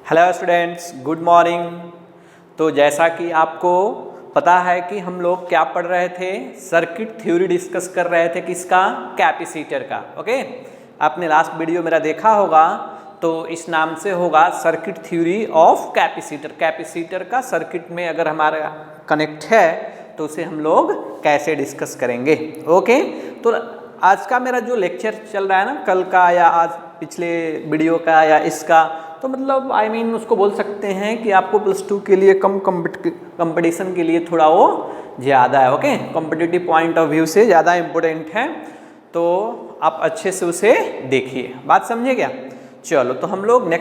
Hello students, good morning. तो जैसा कि आपको पता है कि हम लोग क्या पढ़ रहे थे, सर्किट थ्योरी डिस्कस कर रहे थे, किसका? कैपेसिटर का। ओके, आपने लास्ट वीडियो मेरा देखा होगा, तो इस नाम से होगा circuit theory of capacitor. Capacitor का सर्किट में अगर हमारा कनेक्ट है तो उसे हम लोग कैसे डिस्कस करेंगे। ओके, तो आज का मेरा जो लेक्चर चल रहा है ना, कल का या आज पिछले वीडियो का या इसका, तो मतलब उसको बोल सकते हैं कि आपको +2 के लिए कम कंपटीशन के लिए थोड़ा वो ज़्यादा है। Okay, competitive point of view से ज़्यादा इम्पोर्टेंट है, तो आप अच्छे से उसे देखिए। बात समझे क्या? चलो, तो हम लोग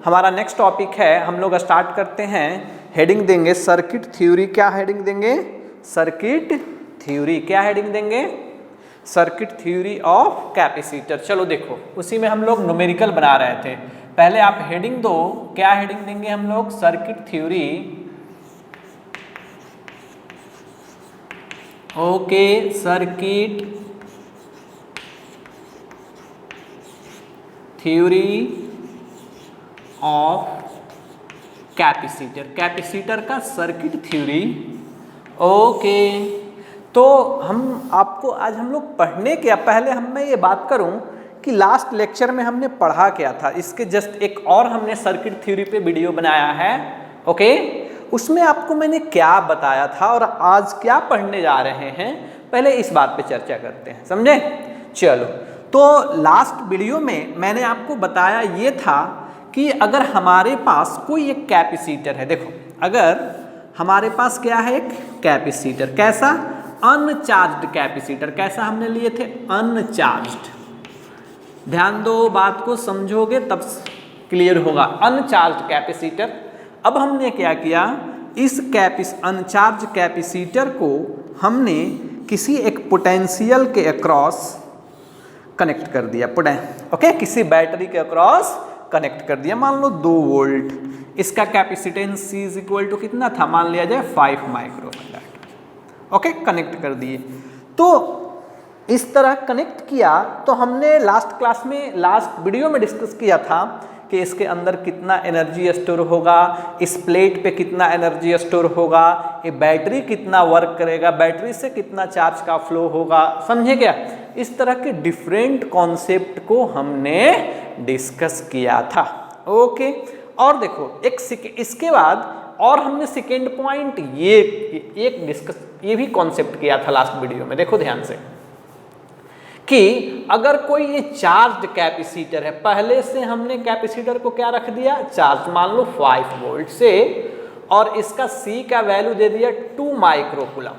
हमारा नेक्स्ट टॉपिक है, हम लोग स्टार्ट करते हैं। हेडिंग देंगे सर्किट थ्योरी। क्या हेडिंग देंगे? Circuit theory. क्या हेडिंग देंगे? Circuit theory of capacitor. चलो देखो, उसी में हम लोग न्यूमेरिकल बना रहे थे। पहले आप हेडिंग दो। क्या हेडिंग देंगे हम लोग? Circuit theory. Okay, circuit theory of capacitor. Capacitor का सर्किट थ्योरी। ओके, तो आज हम लोग पढ़ने क्या, पहले मैं ये बात करूं कि लास्ट लेक्चर में हमने पढ़ा क्या था। इसके जस्ट एक और हमने सर्किट थ्योरी पे वीडियो बनाया है। ओके, उसमें आपको मैंने क्या बताया था और आज क्या पढ़ने जा रहे हैं, पहले इस बात पे चर्चा करते हैं। समझे? चलो, तो लास्ट वीडियो में मैंने आपको बताया ये था कि अगर हमारे पास कोई एक कैपेसिटर है, देखो अगर हमारे पास क्या है, एक कैपेसिटर, कैसा? Uncharged capacitor. कैसा हमने लिए थे? अनचार्ज्ड। ध्यान दो, बात को समझोगे तब क्लियर होगा। Uncharged capacitor. अब हमने क्या किया, इस अनचार्ज कैपेसिटर को हमने किसी एक पोटेंशियल के अक्रॉस कनेक्ट कर दिया। ओके, किसी बैटरी के अक्रॉस कनेक्ट कर दिया। मान लो 2 वोल्ट, इसका कैपेसिटेंस इज इक्वल टू कितना था, मान लिया जाए 5 माइक्रोफैराड। ओके, कनेक्ट कर दिए। तो इस तरह कनेक्ट किया, तो हमने लास्ट वीडियो में डिस्कस किया था कि इसके अंदर कितना एनर्जी स्टोर होगा, इस प्लेट पे कितना एनर्जी स्टोर होगा, ये बैटरी कितना वर्क करेगा, बैटरी से कितना चार्ज का फ्लो होगा। समझे क्या? इस तरह के डिफरेंट कॉन्सेप्ट को हमने डिस्कस किया था। ओके, और देखो इसके बाद और हमने सेकेंड पॉइंट ये भी कॉन्सेप्ट किया था लास्ट वीडियो में। देखो ध्यान से कि अगर कोई ये चार्ज्ड कैपेसिटर है, पहले से हमने कैपेसिटर को क्या रख दिया, चार्ज, मान लो 5 वोल्ट से, और इसका C का वैल्यू दे दिया 2 माइक्रोकूलम,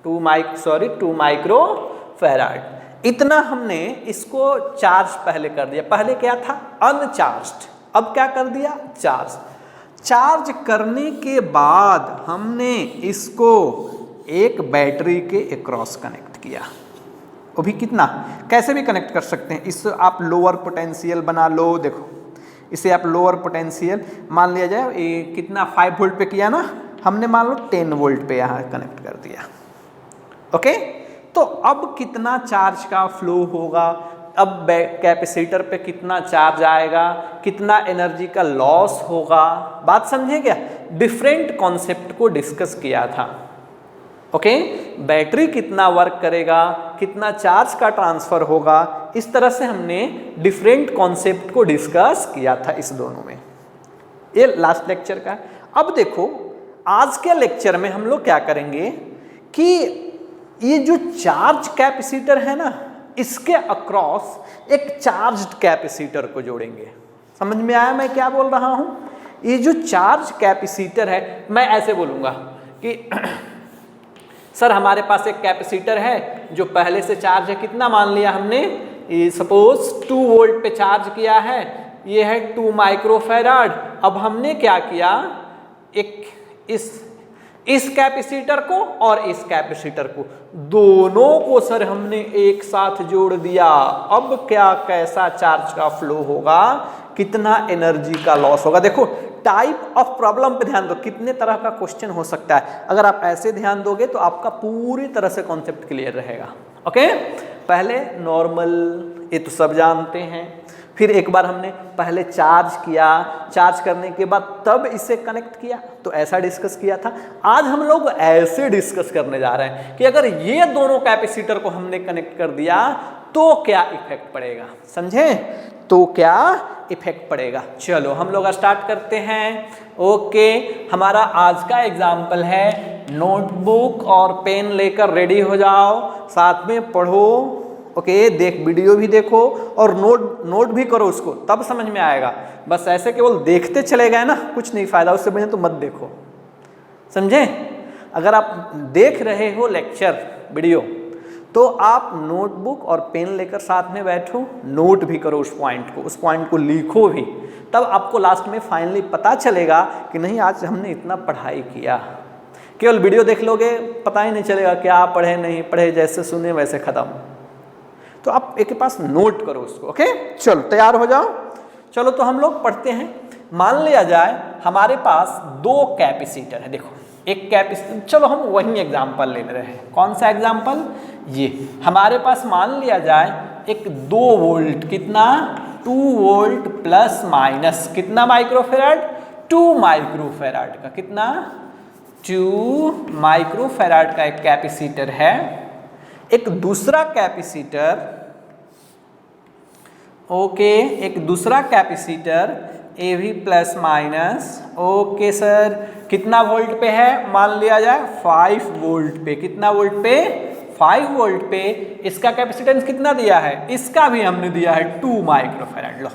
2 माइक्रोफैराड। इतना हमने इसको चार्ज पहले कर दिया। पहले क्या था? अनचार्ज्ड। अब क्या कर दिया? चार्ज करने के बाद हमने इसको एक बैटरी के अक्रॉस कनेक्ट किया। वो भी कितना, कैसे भी कनेक्ट कर सकते हैं। इस आप लोअर पोटेंशियल बना लो। देखो, इसे आप लोअर पोटेंशियल मान लिया जाए, ये कितना 5 वोल्ट पे किया ना हमने, मान लो 10 वोल्ट पे यहाँ कनेक्ट कर दिया। ओके, तो अब कितना चार्ज का फ्लो होगा, अब कैपेसिटर पे कितना चार्ज आएगा, कितना एनर्जी का लॉस होगा। बात समझे क्या? डिफरेंट कॉन्सेप्ट को डिस्कस किया था। ओके, बैटरी कितना वर्क करेगा, कितना चार्ज का ट्रांसफर होगा, इस तरह से हमने डिफरेंट कॉन्सेप्ट को डिस्कस किया था इस दोनों में। ये लास्ट लेक्चर का। अब देखो, आज के लेक्चर में हम लोग क्या करेंगे कि ये जो चार्ज कैपेसिटर है ना, इसके अक्रॉस एक चार्ज्ड कैपेसिटर को जोड़ेंगे। समझ में आया मैं क्या बोल रहा हूं? ये जो चार्ज कैपेसिटर है, मैं ऐसे बोलूंगा कि सर हमारे पास एक कैपेसिटर है जो पहले से चार्ज है, कितना मान लिया हमने, सपोज 2 वोल्ट पे चार्ज किया है, ये है 2 माइक्रोफैराड। अब हमने क्या किया, इस कैपेसिटर को और इस कैपेसिटर को, दोनों को सर हमने एक साथ जोड़ दिया। अब क्या, कैसा चार्ज का फ्लो होगा, कितना एनर्जी का लॉस होगा। देखो, टाइप ऑफ प्रॉब्लम पे ध्यान दो, कितने तरह का क्वेश्चन हो सकता है। अगर आप ऐसे ध्यान दोगे तो आपका पूरी तरह से कॉन्सेप्ट क्लियर रहेगा। ओके, पहले नॉर्मल, ये तो सब जानते हैं। फिर एक बार हमने पहले चार्ज किया, चार्ज करने के बाद तब इसे कनेक्ट किया, तो ऐसा डिस्कस किया था। आज हम लोग ऐसे डिस्कस करने जा रहे हैं कि अगर ये दोनों कैपेसिटर को हमने कनेक्ट कर दिया तो क्या इफेक्ट पड़ेगा, समझे? तो क्या इफेक्ट पड़ेगा। चलो हम लोग स्टार्ट करते हैं। ओके, हमारा आज का एग्जाम्पल है, नोटबुक और पेन लेकर रेडी हो जाओ, साथ में पढ़ो। ओके, देख वीडियो भी देखो और नोट भी करो उसको, तब समझ में आएगा। बस ऐसे केवल देखते चले गए ना, कुछ नहीं फायदा, उससे बढ़िया तो मत देखो, समझे? अगर आप देख रहे हो लेक्चर वीडियो तो आप नोटबुक और पेन लेकर साथ में बैठो, नोट भी करो उस पॉइंट को लिखो भी, तब आपको लास्ट में फाइनली पता चलेगा कि नहीं आज हमने इतना पढ़ाई किया। केवल वीडियो देख लोगे पता ही नहीं चलेगा क्या पढ़े नहीं पढ़े, जैसे सुने वैसे खत्म। तो आप एक के पास नोट करो उसको। ओके, चलो तैयार हो जाओ। चलो तो हम लोग पढ़ते हैं। मान लिया जाए हमारे पास दो कैपेसिटर है। देखो एक कैपेसिटर, चलो हम वही एग्जाम्पल ले रहे हैं। कौन सा एग्जाम्पल? ये हमारे पास मान लिया जाए एक 2 वोल्ट, कितना 2 वोल्ट प्लस माइनस कितना माइक्रोफेराड, 2 माइक्रोफेराड का, कितना 2 माइक्रोफेराड का एक कैपेसिटर है। एक दूसरा कैपेसिटर, ओके, एक दूसरा कैपेसिटर ए भी प्लस माइनस, ओके सर, कितना वोल्ट पे है? मान लिया जाए 5 वोल्ट पे। कितना वोल्ट पे? 5 वोल्ट पे। इसका कैपेसिटेंस कितना दिया है? इसका भी हमने दिया है 2 माइक्रोफेराड। लो,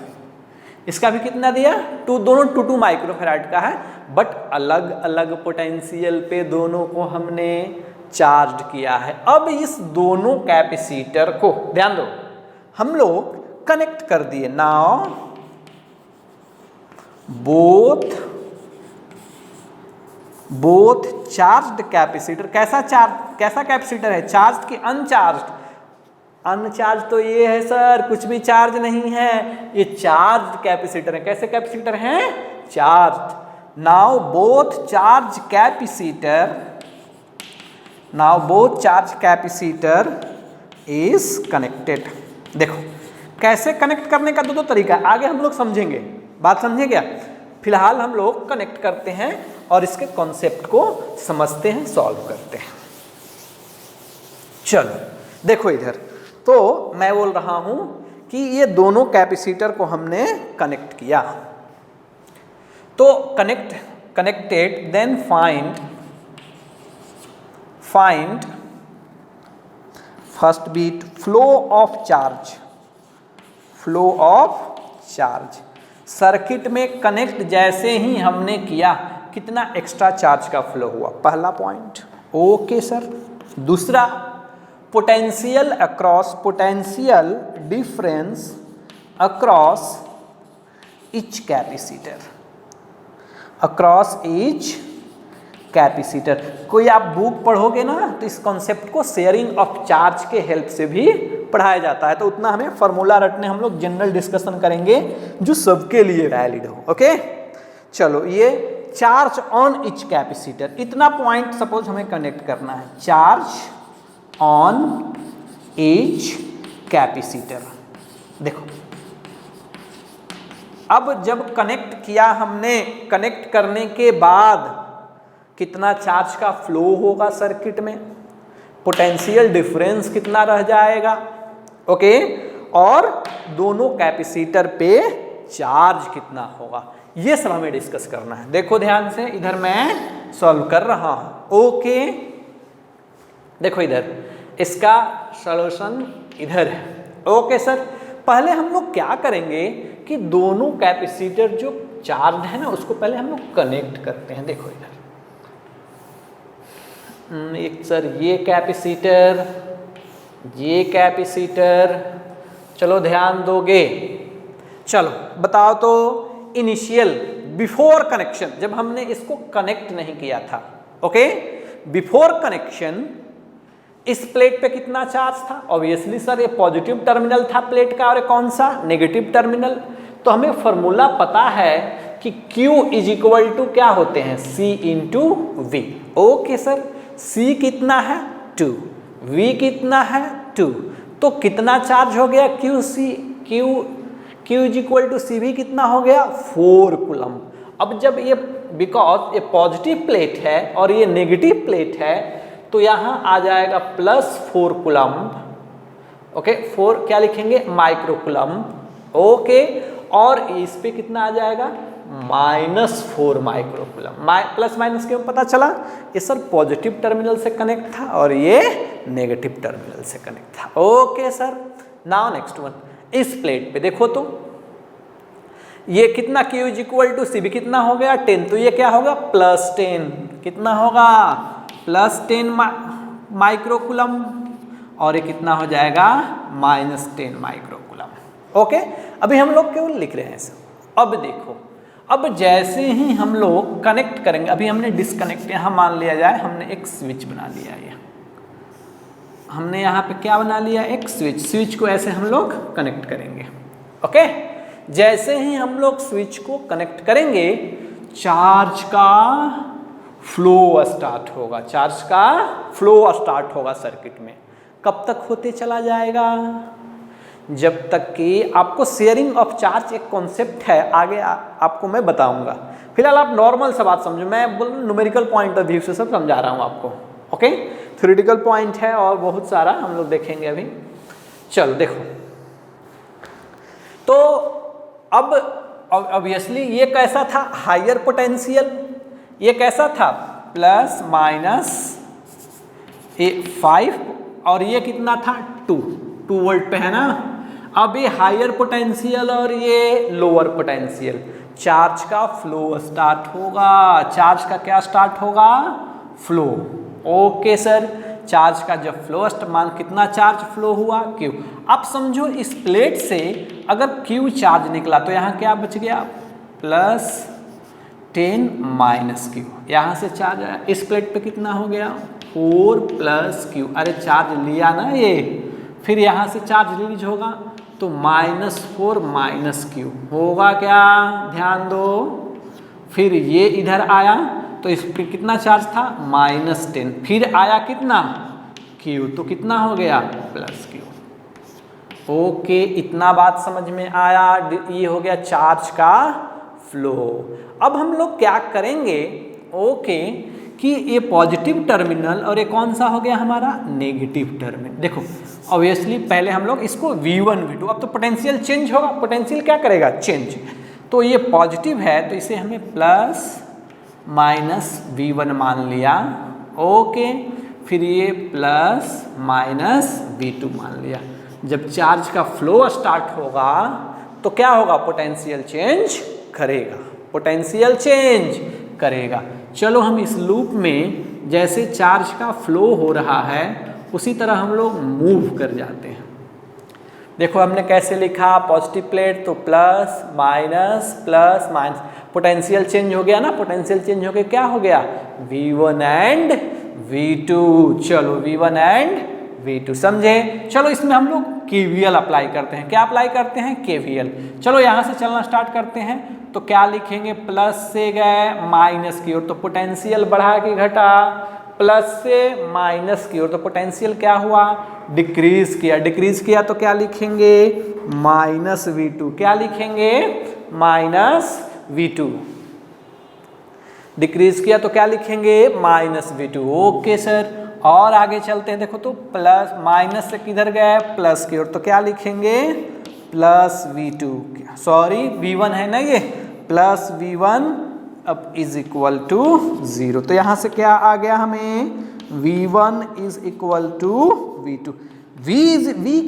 इसका भी कितना दिया? 2, दोनों 2 माइक्रोफेराड का है, बट अलग अलग पोटेंशियल पे दोनों को हमने चार्ज किया है। अब इस दोनों कैपेसिटर को ध्यान दो हम लोग कनेक्ट कर दिए। नाउ बोथ चार्ज्ड कैपेसिटर, कैसा कैपेसिटर है? चार्ज की अनचार्ज्ड? अनचार्ज तो ये है सर, कुछ भी चार्ज नहीं है, ये चार्ज्ड कैपेसिटर है। कैसे कैपेसिटर हैं? Charged. Now both charge capacitor is connected. देखो कैसे कनेक्ट करने का दो तरीका, आगे हम लोग समझेंगे, बात समझे क्या? फिलहाल हम लोग कनेक्ट करते हैं और इसके कॉन्सेप्ट को समझते हैं, सॉल्व करते हैं। चलो देखो इधर, तो मैं बोल रहा हूं कि ये दोनों कैपेसिटर को हमने कनेक्ट किया, तो connected, then find first bit flow of charge. Circuit में कनेक्ट जैसे ही हमने किया, कितना एक्स्ट्रा चार्ज का फ्लो हुआ, पहला पॉइंट। Okay sir. दूसरा, potential difference across each capacitor. कोई आप बुक पढ़ोगे ना तो इस कॉन्सेप्ट को शेयरिंग ऑफ चार्ज के हेल्प से भी पढ़ाया जाता है, तो उतना हमें फॉर्मूला रटने, हम लोग जनरल डिस्कशन करेंगे जो सबके लिए वैलिड हो। ओके, चलो ये चार्ज ऑन ईच कैपेसिटर, इतना पॉइंट सपोज हमें कनेक्ट करना है, चार्ज ऑन ईच कैपेसिटर। देखो अब जब कनेक्ट किया हमने, कनेक्ट करने के बाद कितना चार्ज का फ्लो होगा सर्किट में, पोटेंशियल डिफरेंस कितना रह जाएगा, ओके, और दोनों कैपेसिटर पे चार्ज कितना होगा, ये सब हमें डिस्कस करना है। देखो ध्यान से, इधर मैं सॉल्व कर रहा हूं। ओके, देखो इधर इसका सॉल्यूशन इधर है। ओके सर, पहले हम लोग क्या करेंगे कि दोनों कैपेसिटर जो चार्ज है ना उसको पहले हम लोग कनेक्ट करते हैं। देखो इधर एक सर ये कैपेसिटर, चलो ध्यान दोगे। चलो बताओ तो, इनिशियल बिफोर कनेक्शन, जब हमने इसको कनेक्ट नहीं किया था, ओके, बिफोर कनेक्शन इस प्लेट पे कितना चार्ज था? ऑब्वियसली सर ये पॉजिटिव टर्मिनल था प्लेट का, और कौन सा? Negative terminal. तो हमें फॉर्मूला पता है कि Q इज इक्वल टू क्या होते हैं? C into V। Okay sir, C कितना है? 2, V कितना है? 2, तो कितना चार्ज हो गया? Q is equal to C भी कितना हो गया 4 कूलम। अब जब ये बिकॉज ये पॉजिटिव प्लेट है और ये नेगेटिव प्लेट है तो यहाँ आ जाएगा +4 कूलम। ओके 4 क्या लिखेंगे माइक्रो कूलम। ओके और इस पे कितना आ जाएगा -4 माइक्रो कूलम। प्लस माइनस क्यों पता चला, ये सर पॉजिटिव टर्मिनल से कनेक्ट था और ये नेगेटिव टर्मिनल से कनेक्ट था। Okay sir now next one, इस प्लेट पे देखो तो ये कितना Q is equal to C भी कितना हो गया 10, तो ये क्या होगा +10 कितना होगा +10 माइक्रो कूलम और ये कितना हो जाएगा -10 माइक्रो कूलम। ओके अभी हम लोग क्यों लिख रहे हैं इसे। अब देखो अब जैसे ही हम लोग कनेक्ट करेंगे, अभी हमने डिस्कनेक्ट यहाँ मान लिया जाए हमने एक स्विच बना लिया, ये हमने यहाँ पे क्या बना लिया एक स्विच। स्विच को ऐसे हम लोग कनेक्ट करेंगे। ओके जैसे ही हम लोग स्विच को कनेक्ट करेंगे चार्ज का फ्लो स्टार्ट होगा, चार्ज का फ्लो स्टार्ट होगा सर्किट में। कब तक होते चला जाएगा, जब तक कि आपको शेयरिंग ऑफ चार्ज एक कॉन्सेप्ट है, आगे आपको मैं बताऊंगा। फिलहाल आप नॉर्मल सा बात समझो, मैं बोल न्यूमेरिकल पॉइंट ऑफ व्यू से सब समझा रहा हूँ आपको। ओके थ्योरेटिकल पॉइंट है और बहुत सारा हम लोग देखेंगे अभी। चलो देखो तो अब ऑब्वियसली ये कैसा था हायर पोटेंशियल, ये कैसा था ±5 और ये कितना था 2 वोल्ट पे है ना। अब ये हायर पोटेंशियल और ये लोअर पोटेंशियल, चार्ज का फ्लो स्टार्ट होगा। चार्ज का क्या स्टार्ट होगा फ्लो। ओके सर चार्ज का जब फ्लो मान कितना चार्ज फ्लो हुआ Q। अब समझो इस प्लेट से अगर Q चार्ज निकला तो यहाँ क्या बच गया +10 -Q, यहाँ से चार्ज आया इस प्लेट पे कितना हो गया 4 + Q। अरे चार्ज लिया ना ये, फिर यहाँ से चार्ज रिलीज होगा तो -4 -Q होगा क्या, ध्यान दो। फिर ये इधर आया तो इस पर कितना चार्ज था -10, फिर आया कितना Q तो कितना हो गया +Q। ओके इतना बात समझ में आया, ये हो गया चार्ज का फ्लो। अब हम लोग क्या करेंगे ओके कि ये पॉजिटिव टर्मिनल और ये कौन सा हो गया हमारा नेगेटिव टर्मिनल। देखो ऑब्वियसली पहले हम लोग इसको V1 V2, अब तो पोटेंशियल चेंज होगा, पोटेंशियल क्या करेगा चेंज। तो ये पॉजिटिव है तो इसे हमें ±V1 मान लिया। ओके फिर ये ±V2 मान लिया। जब चार्ज का फ्लो स्टार्ट होगा तो क्या होगा पोटेंशियल चेंज करेगा, पोटेंशियल चेंज करेगा। चलो हम इस लूप में जैसे चार्ज का फ्लो हो रहा है उसी तरह हम लोग मूव कर जाते हैं। देखो हमने कैसे लिखा पॉजिटिव प्लेट तो प्लस माइनस पोटेंशियल चेंज हो गया ना, पोटेंशियल चेंज हो गया क्या हो गया V1 एंड V2। चलो V1 एंड V2 समझे। चलो इसमें हम लोग KVL अप्लाई करते हैं। क्या अप्लाई करते हैं KVL। चलो यहाँ से चलना स्टार्ट करते हैं तो क्या लिखेंगे प्लस से गए माइनस की ओर तो पोटेंशियल बढ़ा कि घटा, प्लस से माइनस की ओर तो पोटेंशियल क्या हुआ डिक्रीज किया, डिक्रीज किया तो क्या लिखेंगे -V2। क्या लिखेंगे -V2। डिक्रीज किया तो क्या लिखेंगे -V2। ओके सर और आगे चलते हैं। देखो तो प्लस माइनस से किधर गए प्लस की ओर तो क्या लिखेंगे +V2, सॉरी V1 है ना ये +V1 अब इज इक्वल टू 0। तो यहाँ से क्या आ गया हमें V1 is equal to V2। V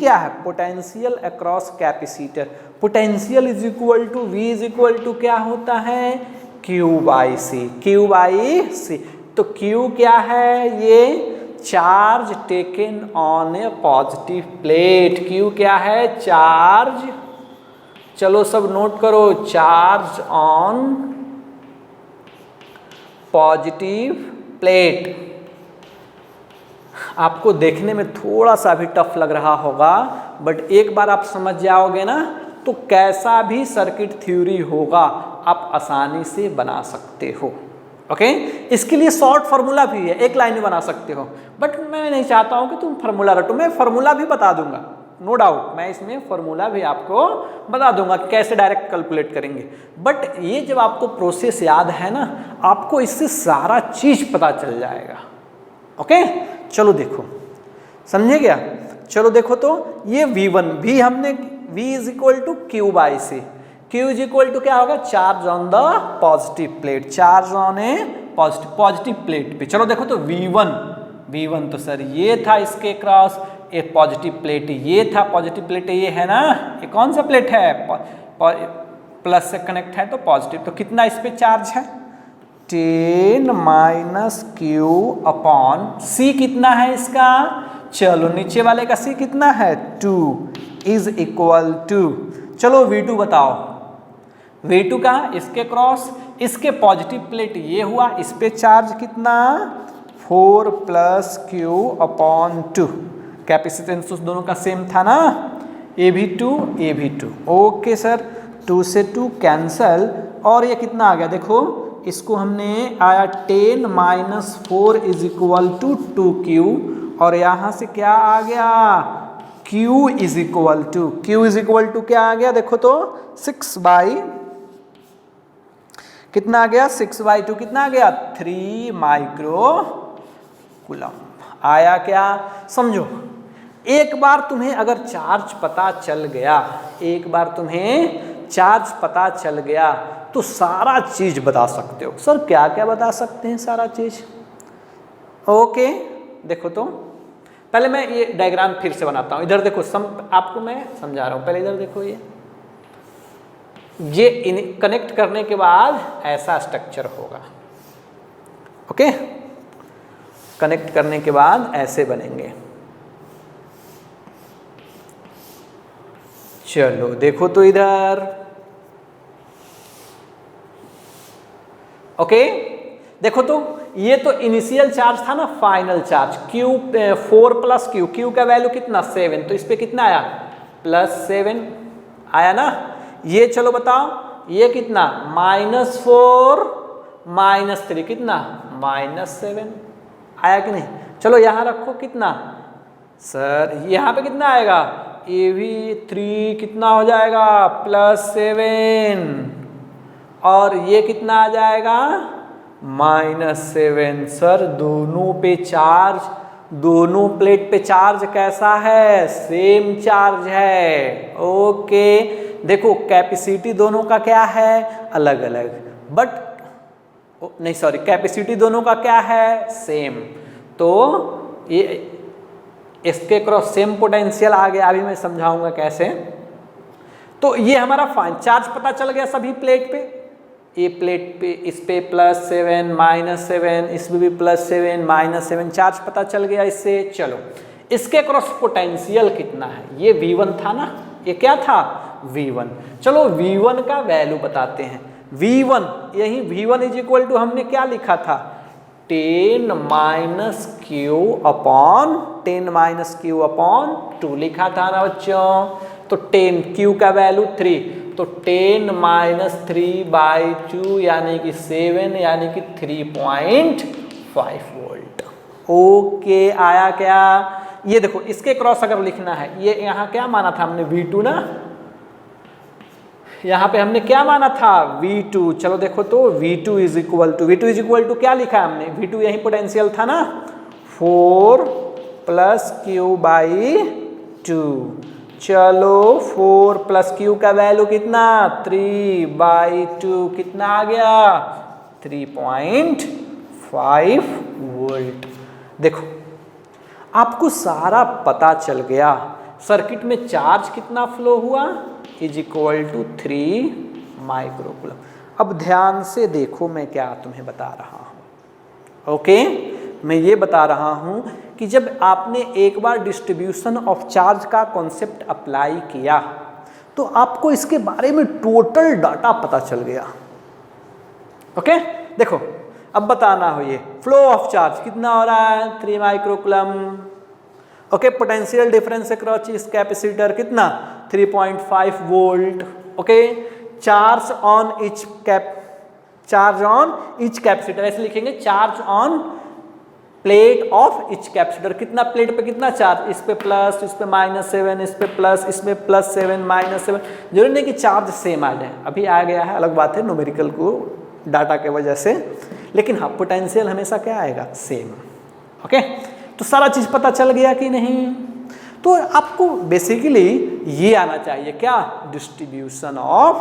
क्या है potential across capacitor, potential is equal to V is equal to क्या होता है Q/C, Q/C। तो Q क्या है ये charge taken on a positive plate. Q क्या है चार्ज, चलो सब नोट करो, चार्ज ऑन पॉजिटिव प्लेट। आपको देखने में थोड़ा सा भी टफ लग रहा होगा बट एक बार आप समझ जाओगे ना तो कैसा भी सर्किट थ्योरी होगा आप आसानी से बना सकते हो। ओके इसके लिए शॉर्ट फार्मूला भी है, एक लाइन में बना सकते हो बट मैं नहीं चाहता हूं कि तुम फार्मूला रटो, मैं फार्मूला भी बता दूंगा। नो डाउट मैं इसमें फॉर्मूला भी आपको बता दूंगा कैसे डायरेक्ट कैलकुलेट करेंगे, बट ये जब आपको प्रोसेस याद है ना, आपको इससे सारा चीज पता चल जाएगा। ओके, चलो देखो, समझे क्या? चलो देखो, तो ये V1 भी हमने V is equal to Q by C, Q is equal to क्या होगा, charge on the positive plate, charge on a positive plate पे। चलो देखो, तो V1 तो सर ये था इसके क्रॉस, ये पॉजिटिव प्लेट ये था, पॉजिटिव प्लेट ये है ना, ये कौन सा प्लेट है, प्लस से कनेक्ट है तो पॉजिटिव, तो कितना इस पे चार्ज है, 10 माइनस क्यू अपॉन सी, कितना है इसका, चलो नीचे वाले का सी कितना है, 2 इज इक्वल टू, चलो V2 बताओ, V2 का इसके क्रॉस, इसके पॉजिटिव प्लेट ये हुआ, इस पे चार्ज कितना, 4 प्लस क्यू अपॉन 2, कैपेसिटेंस उस दोनों का सेम था ना, ए भी 2, ओके सर, 2 से 2 कैंसल, और ये कितना आ गया, देखो इसको हमने आया 10 minus 4 is equal to 2Q, और यहाँ से क्या आ गया, Q इज इक्वल टू क्या आ गया, देखो तो 6 बाई कितना आ गया, 6/2 कितना आ गया, 3 माइक्रो कूलम आया क्या, समझो। एक बार तुम्हें अगर चार्ज पता चल गया, तो सारा चीज बता सकते हो। सर क्या क्या बता सकते हैं, सारा चीज, ओके देखो, तो पहले मैं ये डायग्राम फिर से बनाता हूं, इधर देखो, आपको मैं समझा रहा हूं, पहले इधर देखो, ये कनेक्ट करने के बाद ऐसा स्ट्रक्चर होगा, ओके, कनेक्ट करने के बाद ऐसे बनेंगे। चलो देखो तो इधर, ओके देखो तो, ये तो इनिशियल चार्ज था ना, final charge Q 4 plus Q का वैल्यू कितना, 7, तो इस पे कितना आया, +7 आया ना। ये चलो बताओ, ये कितना, -4 -3 कितना, -7 आया कि नहीं। चलो यहाँ रखो, कितना सर, यहाँ पे कितना आएगा, ये भी 3 कितना हो जाएगा, +7, और ये कितना आ जाएगा, -7। सर दोनों पे चार्ज, दोनों प्लेट पे चार्ज कैसा है, सेम चार्ज है, ओके। देखो कैपेसिटी दोनों का क्या है, अलग अलग, बट नहीं सॉरी, कैपेसिटी दोनों का क्या है, सेम, तो ये इसके क्रॉस सेम पोटेंशियल आ गया, अभी मैं समझाऊंगा कैसे। तो ये हमारा फाइन चार्ज पता चल गया सभी प्लेट पे, ये प्लेट पे, इस पे +7 -7, इसमें भी +7 -7 चार्ज पता चल गया इससे। चलो इसके क्रॉस पोटेंशियल कितना है, ये V1 था ना, ये क्या था, V1। चलो V1 का वैल्यू बताते हैं, V1 यही V1 इज इक्वल टू हमने क्या लिखा था, 10 माइनस क्यू अपॉन 2 लिखा था ना बच्चों। तो 10 Q का वैल्यू 3, तो 10 माइनस 3/2 यानी कि 7 यानी कि 3.5 वोल्ट। ओके आया क्या, ये देखो इसके क्रॉस अगर लिखना है, ये यहाँ क्या माना था हमने, V2 ना, यहाँ पे हमने क्या माना था, V2। चलो देखो तो V2 इज इक्वल टू क्या लिखा है हमने, V2 यही पोटेंशियल था ना, 4 प्लस Q/2। चलो 4 प्लस Q का वैल्यू कितना, 3/2 कितना आ गया, 3.5 वोल्ट। देखो आपको सारा पता चल गया, सर्किट में चार्ज कितना फ्लो हुआ, इज इक्वल टू 3 माइक्रोकूलम। अब ध्यान से देखो मैं क्या तुम्हें बता रहा हूं, ओके। मैं ये बता रहा हूं कि जब आपने एक बार डिस्ट्रीब्यूशन ऑफ चार्ज का कॉन्सेप्ट अप्लाई किया, तो आपको इसके बारे में टोटल डाटा पता चल गया, ओके। देखो अब बताना हो, ये फ्लो ऑफ चार्ज कितना हो रहा है, 3 microcoulomb, okay. Potential difference across इस कैपेसिटर कितना, 3.5 volt, okay. Charge on each capacitor, ऐसे लिखेंगे, charge on plate of each capacitor, कितना प्लेट पे कितना चार्ज, इस पे प्लस, इस पे -7, इस पे प्लस, इसमें +7 -7, जरूरी नहीं कि चार्ज सेम आ जाए, अभी आ गया है अलग बात है न्यूमेरिकल को डाटा के वजह से, लेकिन हाँ पोटेंशियल हमेशा क्या आएगा, सेम। ओके, तो सारा चीज पता चल गया कि नहीं? तो आपको बेसिकली ये आना चाहिए क्या, डिस्ट्रीब्यूशन ऑफ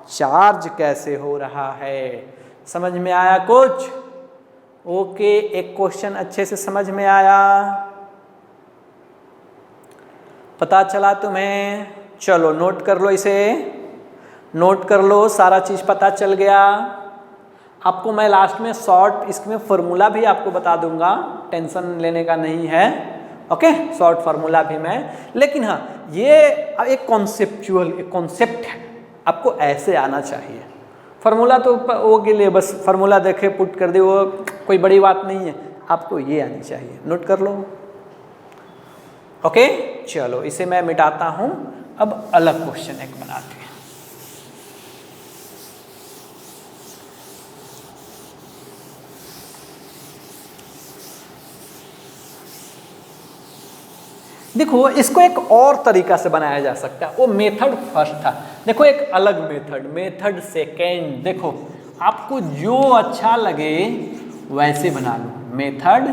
चार्ज कैसे हो रहा है। समझ में आया कुछ? ओके, एक क्वेश्चन अच्छे से समझ में आया, पता चला तुम्हें? चलो नोट कर लो, इसे नोट कर लो, सारा चीज पता चल गया। आपको मैं लास्ट में शॉर्ट इसमें फॉर्मूला भी आपको बता दूंगा, टेंशन लेने का नहीं है। ओके, शॉर्ट फार्मूला भी मैं, लेकिन हाँ ये एक कॉन्सेप्चुअल एक कॉन्सेप्ट है, आपको ऐसे आना चाहिए। फार्मूला तो वो के लिए बस फार्मूला देखे पुट कर दे, वो कोई बड़ी बात नहीं है, आपको ये आनी चाहिए, नोट कर लो। ओके, चलो इसे मैं मिटाता हूं, अब अलग क्वेश्चन एक बनाते हैं। देखो इसको एक और तरीका से बनाया जा सकता है, वो मेथड फर्स्ट था, देखो एक अलग मेथड सेकेंड, देखो आपको जो अच्छा लगे वैसे बना लो। मेथड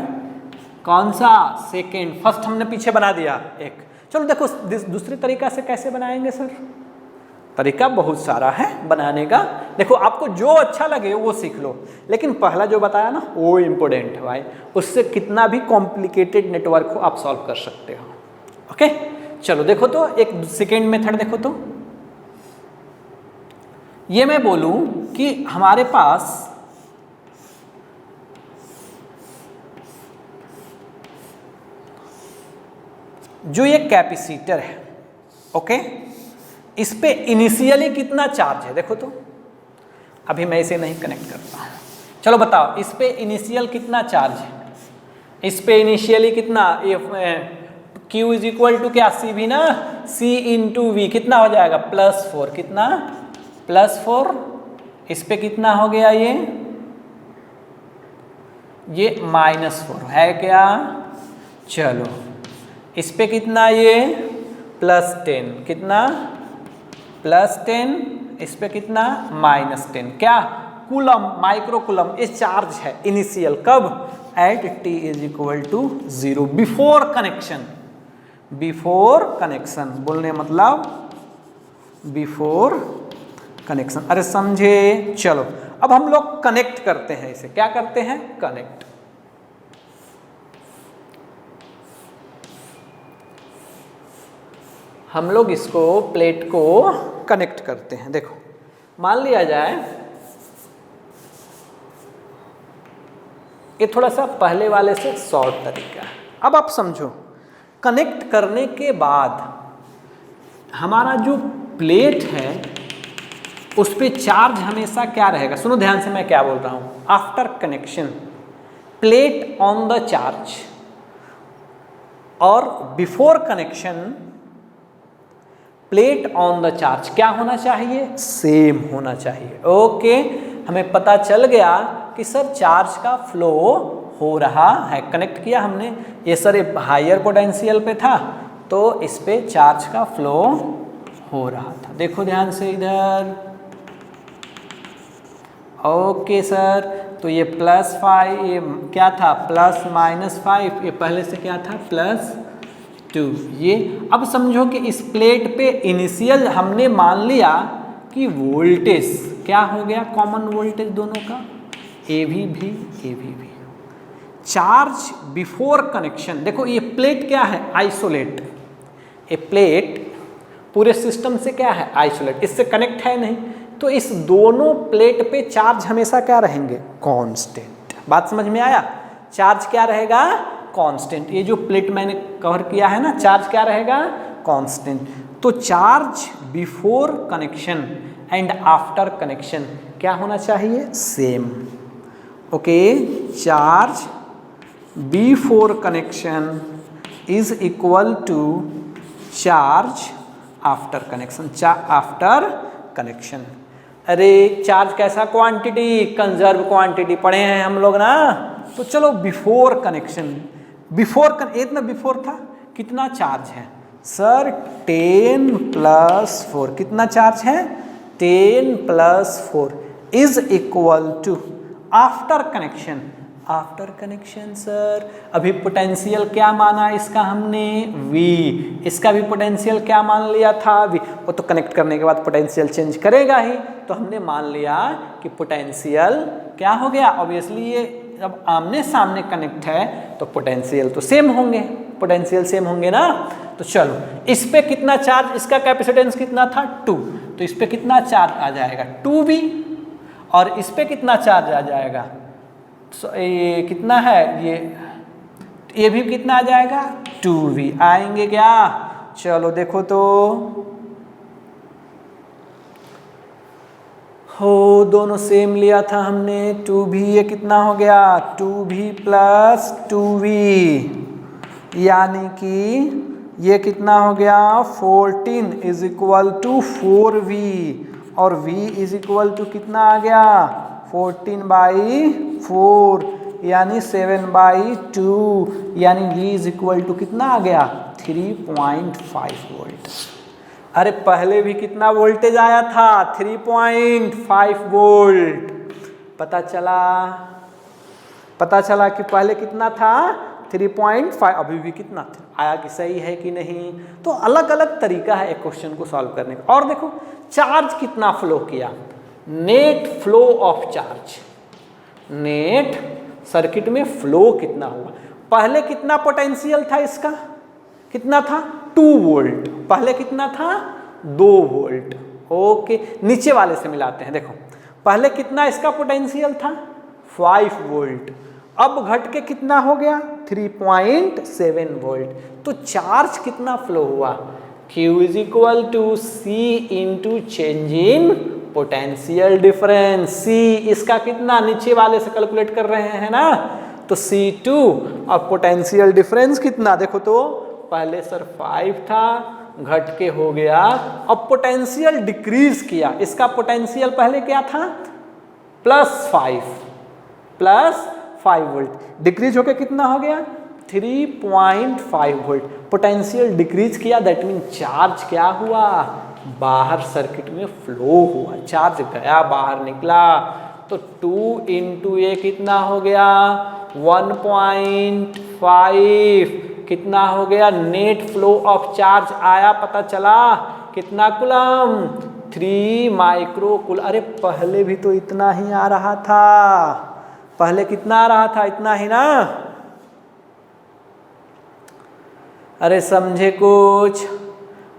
कौन सा, सेकेंड, फर्स्ट हमने पीछे बना दिया एक। चलो देखो दूसरे तरीका से कैसे बनाएंगे सर, तरीका बहुत सारा है बनाने का, देखो आपको जो अच्छा लगे वो सीख लो, लेकिन पहला जो बताया ना वो इम्पोर्टेंट है भाई, उससे कितना भी कॉम्प्लिकेटेड नेटवर्क को आप सॉल्व कर सकते हो। ओके, चलो देखो तो एक सेकेंड मेथड देखो तो, ये मैं बोलूं कि हमारे पास जो ये कैपेसिटर है, ओके, इस पे इनिशियली कितना चार्ज है, देखो तो, अभी मैं इसे नहीं कनेक्ट करता, चलो बताओ इस पे इनिशियल कितना चार्ज है, इस पे इनिशियली कितना, Q इज इक्वल टू क्या, सी भी ना, C इंटू वी कितना हो जाएगा, +4, कितना, +4, इस पे कितना हो गया, ये -4 है क्या, चलो इस पे कितना, ये +10, कितना, +10, इस पे कितना, -10, क्या, कूलम, माइक्रो कूलम, ये चार्ज है इनिशियल, कब, at t is equal to 0, before connection, before connection बोलने मतलब बिफोर कनेक्शन, अरे समझे। चलो अब हम लोग कनेक्ट करते हैं इसे, क्या करते हैं, कनेक्ट। हम लोग इसको प्लेट को कनेक्ट करते हैं, देखो मान लिया जाए, ये थोड़ा सा पहले वाले से शॉर्ट तरीका है, अब आप समझो। कनेक्ट करने के बाद हमारा जो प्लेट है उस पे चार्ज हमेशा क्या रहेगा, सुनो ध्यान से मैं क्या बोल रहा हूँ, after connection plate on the charge और before connection plate on the charge क्या होना चाहिए, सेम होना चाहिए। ओके, हमें पता चल गया कि सर चार्ज का फ्लो हो रहा है, कनेक्ट किया हमने, ये सर हायर पोटेंशियल पे था तो इस पे चार्ज का फ्लो हो रहा था, देखो ध्यान से इधर। ओके सर, तो ये +5, ये क्या था, +-5, ये पहले से क्या था, +2, ये अब समझो कि इस प्लेट पे इनिशियल हमने मान लिया कि वोल्टेज क्या हो गया, कॉमन वोल्टेज दोनों का, AV भी AV भी। चार्ज बिफोर कनेक्शन, देखो ये प्लेट क्या है, आइसोलेट, ये प्लेट पूरे सिस्टम से क्या है, आइसोलेट, इससे कनेक्ट है नहीं, तो इस दोनों प्लेट पे चार्ज हमेशा क्या रहेंगे, कांस्टेंट। बात समझ में आया, चार्ज क्या रहेगा, कांस्टेंट। ये जो प्लेट मैंने कवर किया है ना, चार्ज क्या रहेगा, कांस्टेंट। तो charge before connection and after connection क्या होना चाहिए, same. Okay, charge before connection is equal to charge after connection, after connection. अरे चार्ज कैसा क्वांटिटी, कंजर्व क्वांटिटी पढ़े हैं हम लोग ना, तो चलो बिफोर कनेक्शन, इतना बिफोर था, कितना चार्ज है सर 10 प्लस 4, कितना चार्ज है 10 plus 4 is equal to after connection, sir अभी पोटेंशियल क्या माना इसका हमने V, इसका भी पोटेंशियल क्या मान लिया था V, वो तो कनेक्ट करने के बाद पोटेंशियल चेंज करेगा ही, तो हमने मान लिया कि पोटेंशियल क्या हो गया, ऑब्वियसली ये जब आमने सामने कनेक्ट है तो पोटेंशियल तो सेम होंगे, ना। तो चलो इस पे कितना चार्ज, इसका कैपेसिटेंस कितना था 2, तो इस पे कितना चार्ज आ जाएगा 2V, और इस पे कितना चार्ज आ जाएगा, ये कितना है, ये भी कितना आ जाएगा 2V आएंगे क्या। चलो देखो तो हो, दोनों सेम लिया था हमने 2V, ये कितना हो गया 2V प्लस 2V, यानी कि ये कितना हो गया 14 इज इक्वल टू 4V, और V इज इक्वल टू कितना आ गया 14/4, यानी 7/2, यानी V इज इक्वल टू कितना आ गया 3.5 वोल्ट। अरे पहले भी कितना वोल्टेज आया था 3.5 वोल्ट, पता चला कि पहले कितना था 3.5, अभी भी कितना था, आया कि सही है कि नहीं। तो अलग अलग तरीका है एक क्वेश्चन को सॉल्व करने का। और देखो चार्ज कितना फ्लो किया, net flow of charge, net circuit में फ्लो कितना हुआ। पहले कितना पोटेंशियल था इसका, कितना था 2 वोल्ट, पहले कितना था 2 वोल्ट। ओके, नीचे वाले से मिलाते हैं, देखो पहले कितना इसका पोटेंशियल था 5 वोल्ट, अब घट के कितना हो गया 3.7 वोल्ट। तो चार्ज कितना फ्लो हुआ, Q is equal to C into change in potential difference. C इसका कितना नीचे वाले से कैलकुलेट कर रहे हैं ना, तो C2, अब पोटेंशियल डिफरेंस कितना देखो तो, पहले सर 5 था घट के हो गया, अब पोटेंशियल डिक्रीज किया, इसका पोटेंशियल पहले क्या था +5 वोल्ट, डिक्रीज होके कितना हो गया 3.5 वोल्ट, पोटेंशियल डिक्रीज किया, दैट मीन चार्ज क्या हुआ बाहर सर्किट में फ्लो हुआ, चार्ज गया बाहर निकला। तो 2 इंटू ये कितना हो गया 1.5, कितना हो गया नेट फ्लो ऑफ चार्ज आया, पता चला कितना कूलम 3 माइक्रो कूलम। अरे पहले भी तो इतना ही आ रहा था, पहले कितना आ रहा था इतना ही ना, अरे समझे कुछ,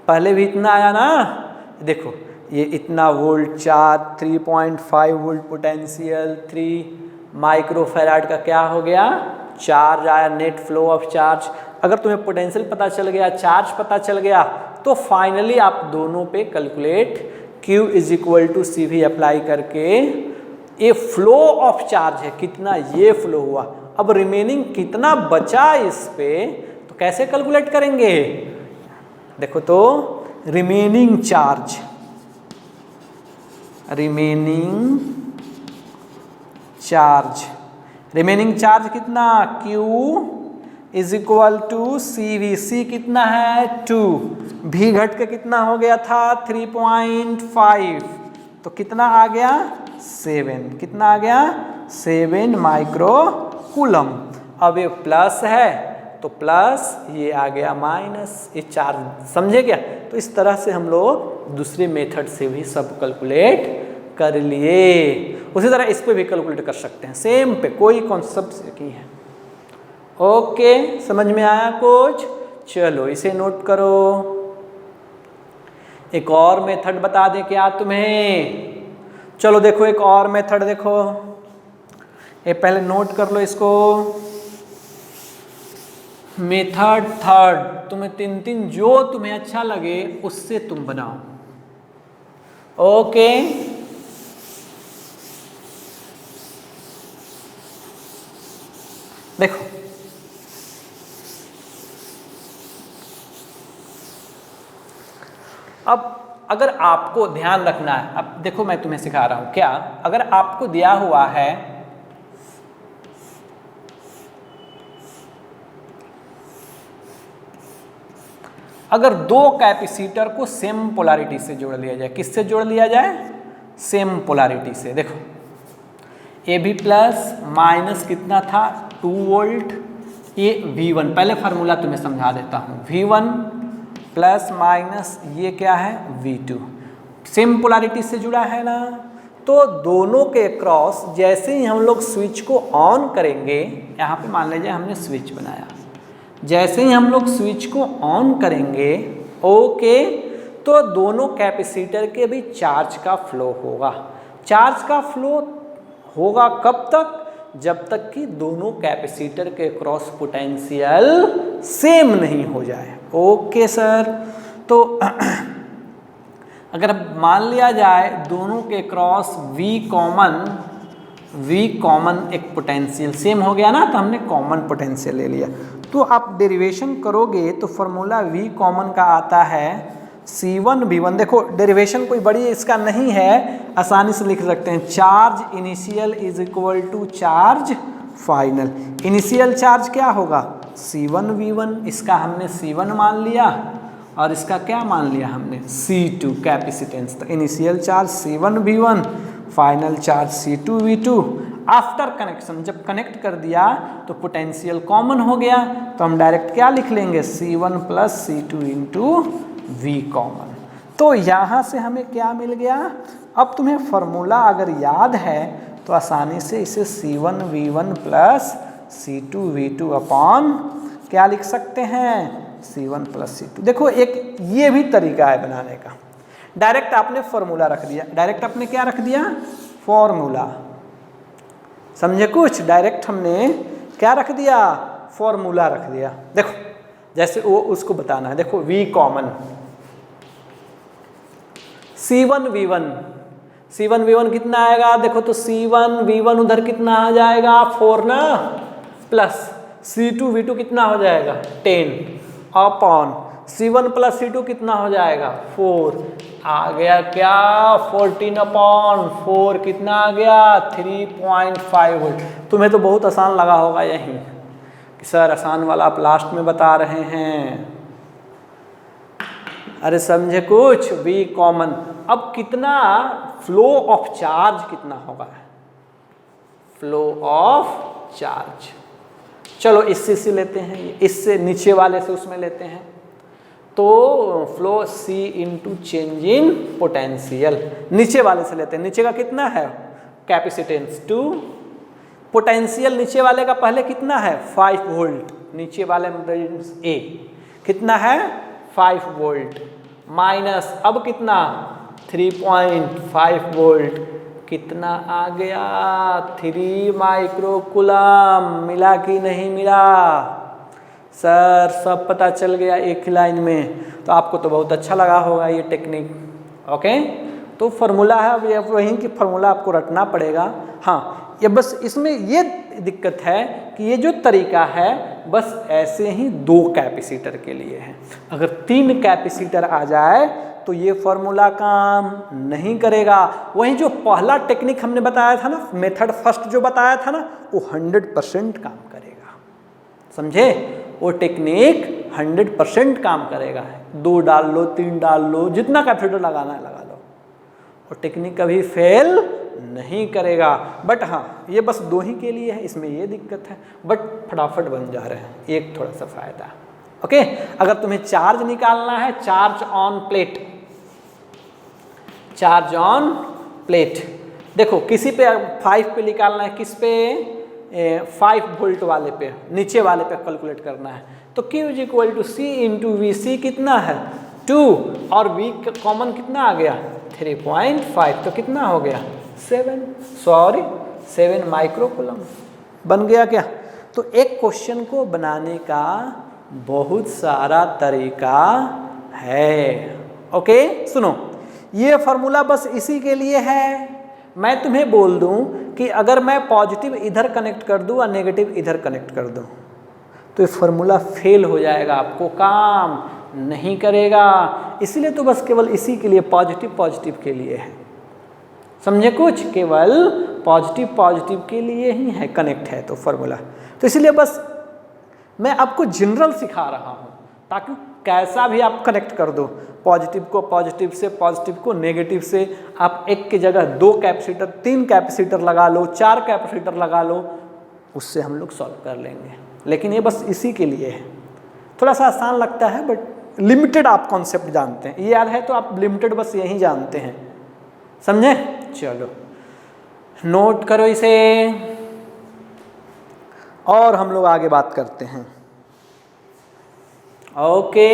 पहले भी इतना आया ना। देखो ये इतना volt charge, 3.5 volt potential, 3 microfarad का क्या हो गया चार्ज आया, नेट फ्लो ऑफ चार्ज। अगर तुम्हें पोटेंशियल पता चल गया, चार्ज पता चल गया, तो फाइनली आप दोनों पे calculate Q is equal to C भी अप्लाई करके, ये फ्लो ऑफ चार्ज है कितना ये फ्लो हुआ, अब रिमेनिंग कितना बचा इस पे, तो कैसे कैलकुलेट करेंगे। देखो तो रिमेनिंग चार्ज, रिमेनिंग चार्ज कितना Q is equal to C V, C कितना है 2, भी घट के कितना हो गया था 3.5, तो कितना आ गया 7, कितना आ गया 7 माइक्रो कूलम। अब ये प्लस है तो प्लस, ये आ गया माइनस, ये चार्ज, समझे क्या। तो इस तरह से हम लोग दूसरे मेथड से भी सब कैलकुलेट कर लिए, उसी तरह इस पे भी कैलकुलेट कर सकते हैं, सेम पे कोई कॉन्सेप्ट की है। ओके, समझ में आया कुछ, चलो इसे नोट करो। एक और मेथड बता दें क्या तुम्हें, चलो देखो एक और मेथड देखो, ये पहले नोट कर लो इसको। मेथड थर्ड, तुम्हें 3 जो तुम्हें अच्छा लगे उससे तुम बनाओ। ओके, देखो अब अगर आपको ध्यान रखना है, अब देखो मैं तुम्हें सिखा रहा हूं क्या, अगर आपको दिया हुआ है अगर दो कैपेसिटर को सेम पोलैरिटी से जोड़ लिया जाए, किससे जोड़ लिया जाए? सेम पोलैरिटी से। देखो ए बी प्लस माइनस कितना था 2 वोल्ट, ये V1, पहले फार्मूला तुम्हें समझा देता हूँ। V1 प्लस माइनस ये क्या है V2, सेम पोलैरिटी से जुड़ा है ना। तो दोनों के क्रॉस जैसे ही हम लोग स्विच को ऑन करेंगे, यहाँ पे मान लीजिए हमने स्विच बनाया, जैसे ही हम लोग स्विच को ऑन करेंगे ओके, तो दोनों कैपेसिटर के भी चार्ज का फ्लो होगा। चार्ज का फ्लो होगा कब तक? जब तक कि दोनों कैपेसिटर के क्रॉस पोटेंशियल सेम नहीं हो जाए। ओके सर, तो अगर मान लिया जाए दोनों के क्रॉस V कॉमन एक पोटेंशियल सेम हो गया ना, तो हमने कॉमन पोटेंशियल ले लिया। तो आप डेरिवेशन करोगे तो फॉर्मूला V कॉमन का आता है C1 V1। देखो डेरिवेशन कोई बड़ी इसका नहीं है, आसानी से लिख सकते हैं। Charge initial is equal to charge final. Initial charge क्या होगा? C1 V1, इसका हमने C1 मान लिया और इसका क्या मान लिया हमने? C2 capacitance. तो initial charge C1 V1, final charge C2 V2। After connection जब कनेक्ट कर दिया तो पोटेंशियल कॉमन हो गया, तो हम डायरेक्ट क्या लिख लेंगे? C1 plus C2 into V common. तो यहाँ से हमें क्या मिल गया? अब तुम्हें फॉर्मूला अगर याद है तो आसानी से इसे C1 V1 plus C2 V2 upon क्या लिख सकते हैं? C1 plus C2। देखो एक ये भी तरीका है बनाने का। डायरेक्ट आपने फॉर्मूला रख दिया, डायरेक्ट आपने क्या रख दिया? फॉर्मूला। समझे कुछ? डायरेक्ट हमने क्या रख दिया? फॉर्मूला रख दिया। देखो जैसे वो उसको बताना है। देखो V कॉमन C1 V1 कितना आएगा? देखो तो C1 V1 उधर कितना आ जाएगा? 4 ना, प्लस C2 V2 कितना हो जाएगा? 10 अपॉन C1 प्लस C2 कितना हो जाएगा? 4 आ गया क्या? 14 अपॉन 4 कितना आ गया? 3.5 वोल्ट। तुम्हें तो बहुत आसान लगा होगा यही कि सर आसान वाला आप लास्ट में बता रहे हैं। अरे समझे कुछ? V common. अब कितना फ्लो ऑफ चार्ज कितना होगा? फ्लो ऑफ चार्ज, चलो इससे लेते हैं, इससे नीचे वाले से उसमें लेते हैं। तो flow C into change in potential, नीचे वाले से लेते हैं। नीचे का कितना है? कैपेसिटेंस 2। पोटेंशियल नीचे वाले का पहले कितना है? 5 वोल्ट। नीचे वाले में A कितना है? 5 वोल्ट माइनस अब कितना? 3.5 वोल्ट। कितना आ गया? 3 माइक्रोकूलम। मिला कि नहीं मिला? सर सब पता चल गया एक ही लाइन में। तो आपको तो बहुत अच्छा लगा होगा ये टेक्निक। ओके, तो फॉर्मूला है, अब वहीं की फॉर्मूला आपको रटना पड़ेगा। हाँ, ये बस इसमें ये दिक्कत है कि ये जो तरीका है बस ऐसे ही 2 कैपेसिटर के लिए है। अगर 3 कैपेसिटर आ जाए तो ये फॉर्मूला काम नहीं करेगा। वहीं जो पहला टेक्निक हमने बताया था ना, मेथड फर्स्ट जो बताया था ना, वो 100% काम करेगा। समझे? वो टेक्निक 100% काम करेगा। 2 डाल लो, 3 डाल लो, जितना कैपेसिटर लगाना है लगा लो, वो टेक्निक कभी फेल नहीं करेगा। बट हाँ, ये बस 2 ही के लिए है, इसमें ये दिक्कत है, बट फटाफट बन जा रहे हैं, एक थोड़ा सा फायदा। ओके, अगर तुम्हें चार्ज निकालना है, charge on plate, charge on plate, देखो किसी पे 5 पे निकालना है, किस पे? 5 वोल्ट वाले पे, नीचे वाले पे कैलकुलेट करना है। तो Q is equal to C into V. C कितना है? 2 और V कॉमन कितना आ गया? 3.5। तो कितना हो गया? 7 माइक्रोकूलम। बन गया क्या? तो एक क्वेश्चन को बनाने का बहुत सारा तरीका है। ओके, सुनो, ये फॉर्मूला बस इसी के लिए है। मैं तुम्हें बोल दूं कि अगर मैं पॉजिटिव इधर कनेक्ट कर दूं और नेगेटिव इधर कनेक्ट कर दूं तो ये फॉर्मूला फेल हो जाएगा, आपको काम नहीं करेगा। इसीलिए तो बस केवल इसी के लिए पॉजिटिव के लिए है। समझे कुछ? केवल पॉजिटिव के लिए ही है, कनेक्ट है तो फॉर्मूला। तो इसलिए बस मैं आपको जनरल सिखा रहा हूँ ताकि कैसा भी आप कनेक्ट कर दो, पॉजिटिव को पॉजिटिव से, पॉजिटिव को नेगेटिव से, आप एक की जगह 2 कैपेसिटर 3 कैपेसिटर लगा लो, 4 कैपेसिटर लगा लो, उससे हम लोग सॉल्व कर लेंगे। लेकिन ये बस इसी के लिए है, थोड़ा सा आसान लगता है बट लिमिटेड आप कॉन्सेप्ट जानते हैं, ये याद है तो आप लिमिटेड बस यही जानते हैं, समझे? चलो नोट करो इसे और हम लोग आगे बात करते हैं। ओके,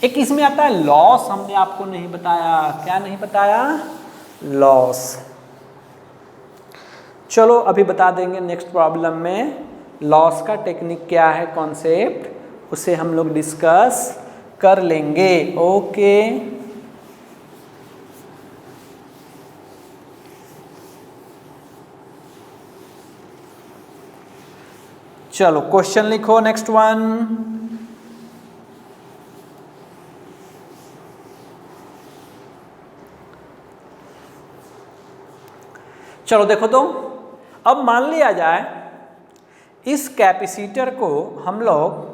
एक इसमें आता है लॉस, हमने आपको नहीं बताया, क्या नहीं बताया? लॉस। चलो अभी बता देंगे नेक्स्ट प्रॉब्लम में लॉस का टेक्निक क्या है, कॉन्सेप्ट, उसे हम लोग डिस्कस कर लेंगे। ओके, चलो क्वेश्चन लिखो नेक्स्ट वन। चलो देखो तो, अब मान लिया जाए इस कैपेसिटर को हम लोग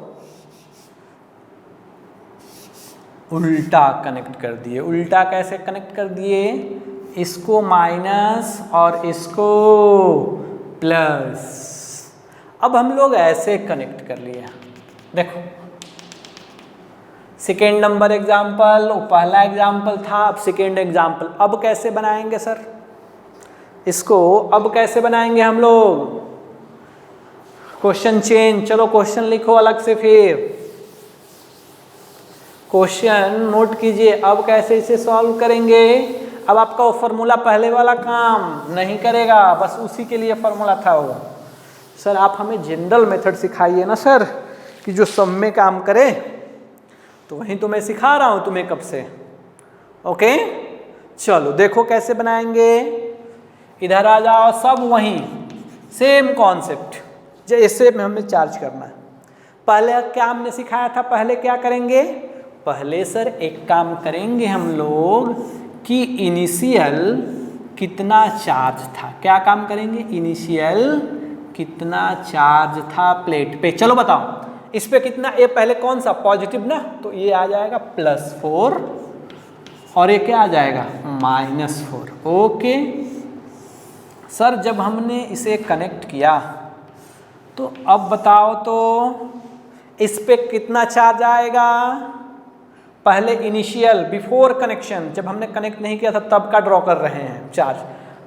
उल्टा कनेक्ट कर दिए। उल्टा कैसे कनेक्ट कर दिए? इसको माइनस और इसको प्लस। अब हम लोग ऐसे कनेक्ट कर लिए। देखो सेकेंड नंबर एग्जाम्पल, पहला एग्जाम्पल था, अब सेकेंड एग्जाम्पल। अब कैसे बनाएंगे सर इसको? अब कैसे बनाएंगे हम लोग? Question change. चलो क्वेश्चन लिखो अलग से, फिर क्वेश्चन नोट कीजिए। अब कैसे इसे सॉल्व करेंगे? अब आपका वो फॉर्मूला पहले वाला काम नहीं करेगा, बस उसी के लिए फॉर्मूला था वो। सर आप हमें जनरल मेथड सिखाइए ना सर, कि जो सब में काम करे, तो वहीं तो मैं सिखा रहा हूँ तुम्हें कब से। ओके चलो देखो कैसे बनाएंगे। इधर आ जाओ, सब वहीं सेम कॉन्सेप्ट, जैसे में हमें चार्ज करना है। पहले क्या हमने सिखाया था? पहले क्या करेंगे? पहले सर एक काम करेंगे हम लोग कि इनिशियल कितना चार्ज था। क्या काम करेंगे? इनिशियल कितना चार्ज था प्लेट पे। चलो बताओ इस पे कितना, ये पहले कौन सा पॉजिटिव ना, तो ये आ जाएगा +4 और ये क्या आ जाएगा -4। ओके सर जब हमने इसे कनेक्ट किया तो अब बताओ तो इस पे कितना चार्ज आएगा? पहले इनिशियल बिफोर कनेक्शन, जब हमने कनेक्ट नहीं किया था तब का ड्रॉ कर रहे हैं चार्ज।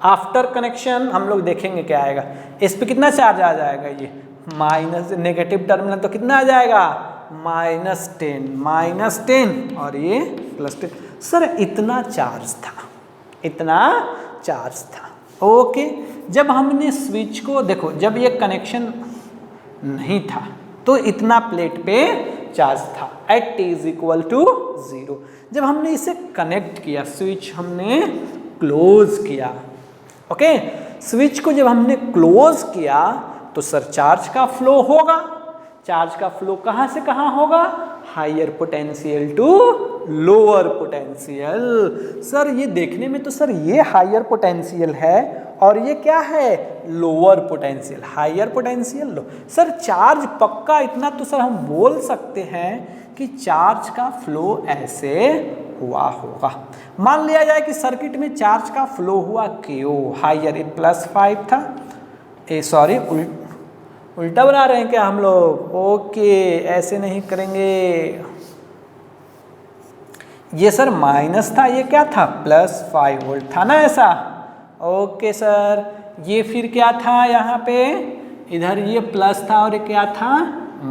आफ्टर कनेक्शन हम लोग देखेंगे क्या आएगा। इस पे कितना चार्ज आ जाएगा? ये माइनस, नेगेटिव टर्मिनल तो कितना आ जाएगा -10 और ये +10। सर इतना चार्ज था, इतना चार्ज था। ओके जब हमने स्विच को देखो, जब ये कनेक्शन नहीं था तो इतना प्लेट पे चार्ज था एट t=0। जब हमने इसे कनेक्ट किया, स्विच हमने क्लोज किया, ओके स्विच को जब हमने क्लोज किया तो सर चार्ज का फ्लो होगा। चार्ज का फ्लो कहाँ से कहाँ होगा? Higher potential to lower potential. Sir ये देखने में तो सर ये हायर पोटेंशियल है और ये क्या है? Lower potential. हायर पोटेंशियल लो। सर चार्ज पक्का इतना तो सर हम बोल सकते हैं कि चार्ज का फ्लो ऐसे हुआ होगा। मान लिया जाए कि सर्किट में चार्ज का फ्लो हुआ क्यों हायर, +5 था, सॉरी उल्टा बना रहे हैं क्या हम लोग? ओके ऐसे नहीं करेंगे। ये सर माइनस था, ये क्या था? +5 वोल्ट था ना ऐसा। ओके सर ये फिर क्या था यहाँ पे? इधर ये प्लस था और ये क्या था?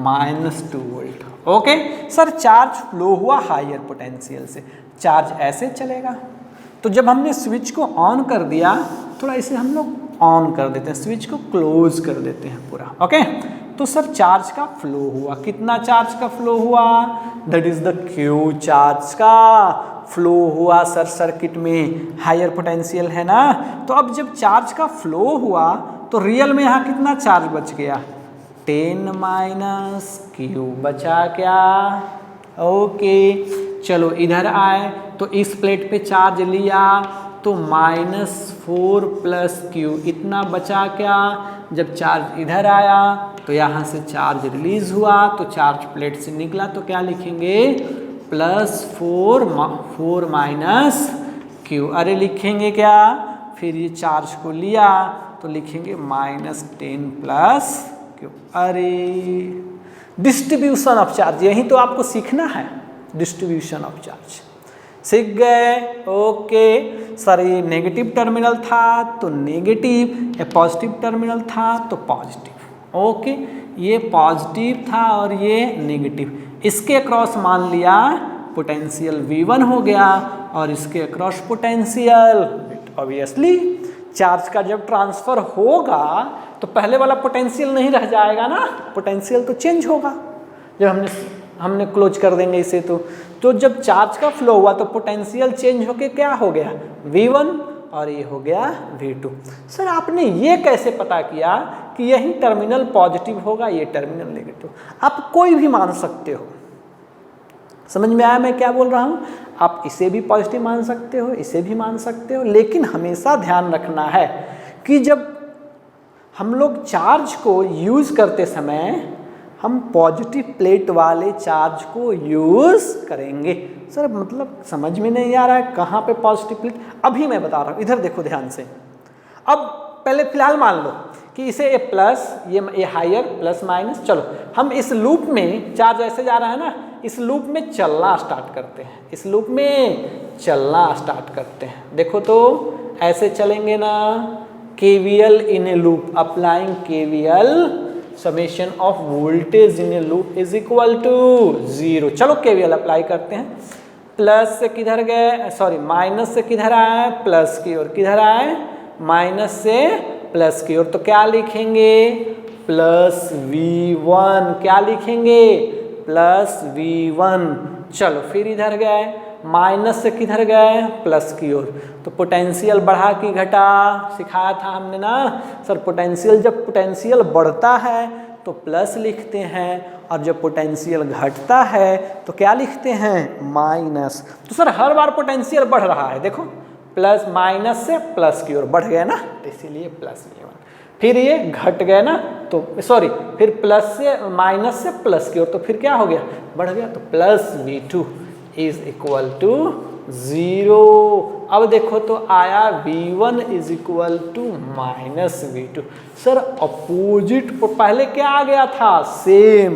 -2 volt. Okay sir charge flow हुआ हायर पोटेंशियल से, चार्ज ऐसे चलेगा। तो जब हमने स्विच को ऑन कर दिया, थोड़ा इसे हम लोग ऑन कर देते हैं, स्विच को क्लोज कर देते हैं पूरा। ओके तो सर चार्ज का फ्लो हुआ। कितना चार्ज का फ्लो हुआ? That is the Q. Charge का फ्लो हुआ सर सर्किट में, हायर पोटेंशियल है ना। तो अब जब चार्ज का फ्लो हुआ तो रियल में यहाँ कितना चार्ज बच गया? 10 - q बचा क्या? ओके चलो इधर आए तो इस प्लेट पे चार्ज लिया तो -4 प्लस क्यू, इतना बचा क्या, जब चार्ज इधर आया तो यहाँ से चार्ज रिलीज हुआ तो चार्ज प्लेट से निकला, तो क्या लिखेंगे +4 माइनस क्यू। अरे लिखेंगे क्या, फिर ये चार्ज को लिया तो लिखेंगे -10 प्लस क्यू। अरे डिस्ट्रीब्यूशन ऑफ चार्ज, यही तो आपको सीखना है, डिस्ट्रीब्यूशन ऑफ चार्ज सीख गए। ओके सर, ये नेगेटिव टर्मिनल था तो नेगेटिव, ये पॉजिटिव टर्मिनल था तो पॉजिटिव। ओके, ये पॉजिटिव था और ये नेगेटिव, इसके अक्रॉस मान लिया पोटेंशियल V1 हो गया और इसके अक्रॉस पोटेंशियल, ऑब्वियसली चार्ज का जब ट्रांसफर होगा तो पहले वाला पोटेंशियल नहीं रह जाएगा ना, पोटेंशियल तो चेंज होगा जब हमने क्लोज कर देंगे इसे। तो जब चार्ज का फ्लो हुआ तो पोटेंशियल चेंज होके क्या हो गया V1 और ये हो गया V2। सर आपने ये कैसे पता किया कि यही टर्मिनल पॉजिटिव होगा ये टर्मिनल नेगेटिव? आप कोई भी मान सकते हो, समझ में आया मैं क्या बोल रहा हूँ? आप इसे भी पॉजिटिव मान सकते हो, इसे भी मान सकते हो, लेकिन हमेशा ध्यान रखना है कि जब हम लोग चार्ज को यूज़ करते समय हम पॉजिटिव प्लेट वाले चार्ज को यूज़ करेंगे। सर मतलब समझ में नहीं आ रहा है कहाँ पे पॉजिटिव प्लेट, अभी मैं बता रहा हूँ, इधर देखो ध्यान से। अब पहले फिलहाल मान लो कि इसे ये प्लस, ये हायर प्लस माइनस, चलो हम इस लूप में, चार्ज ऐसे जा रहा है ना, इस लूप में चलना स्टार्ट करते हैं, इस लूप में चलना स्टार्ट करते हैं। देखो तो ऐसे चलेंगे ना, KVL in a loop, applying KVL, summation of voltage in a loop is equal to 0। चलो KVL अप्लाई करते हैं। प्लस से किधर गए, सॉरी माइनस से किधर आए, प्लस की ओर, किधर आए माइनस से प्लस की ओर, तो क्या लिखेंगे प्लस V1, क्या लिखेंगे प्लस V1। चलो फिर इधर गए, माइनस से किधर गए प्लस की ओर, तो पोटेंशियल बढ़ा कि घटा, सिखाया था हमने ना सर, पोटेंशियल जब पोटेंशियल बढ़ता है तो प्लस लिखते हैं और जब पोटेंशियल घटता है तो क्या लिखते हैं माइनस। तो सर हर बार पोटेंशियल बढ़ रहा है, देखो प्लस माइनस से प्लस की ओर बढ़ गया ना, तो इसीलिए प्लस V1। फिर ये घट गए ना, तो सॉरी फिर प्लस से माइनस से प्लस की ओर, तो फिर क्या हो गया बढ़ गया, तो plus V2 is equal to 0। अब देखो तो आया V1 is equal to minus V2। Sir opposite, पहले क्या आ गया था सेम,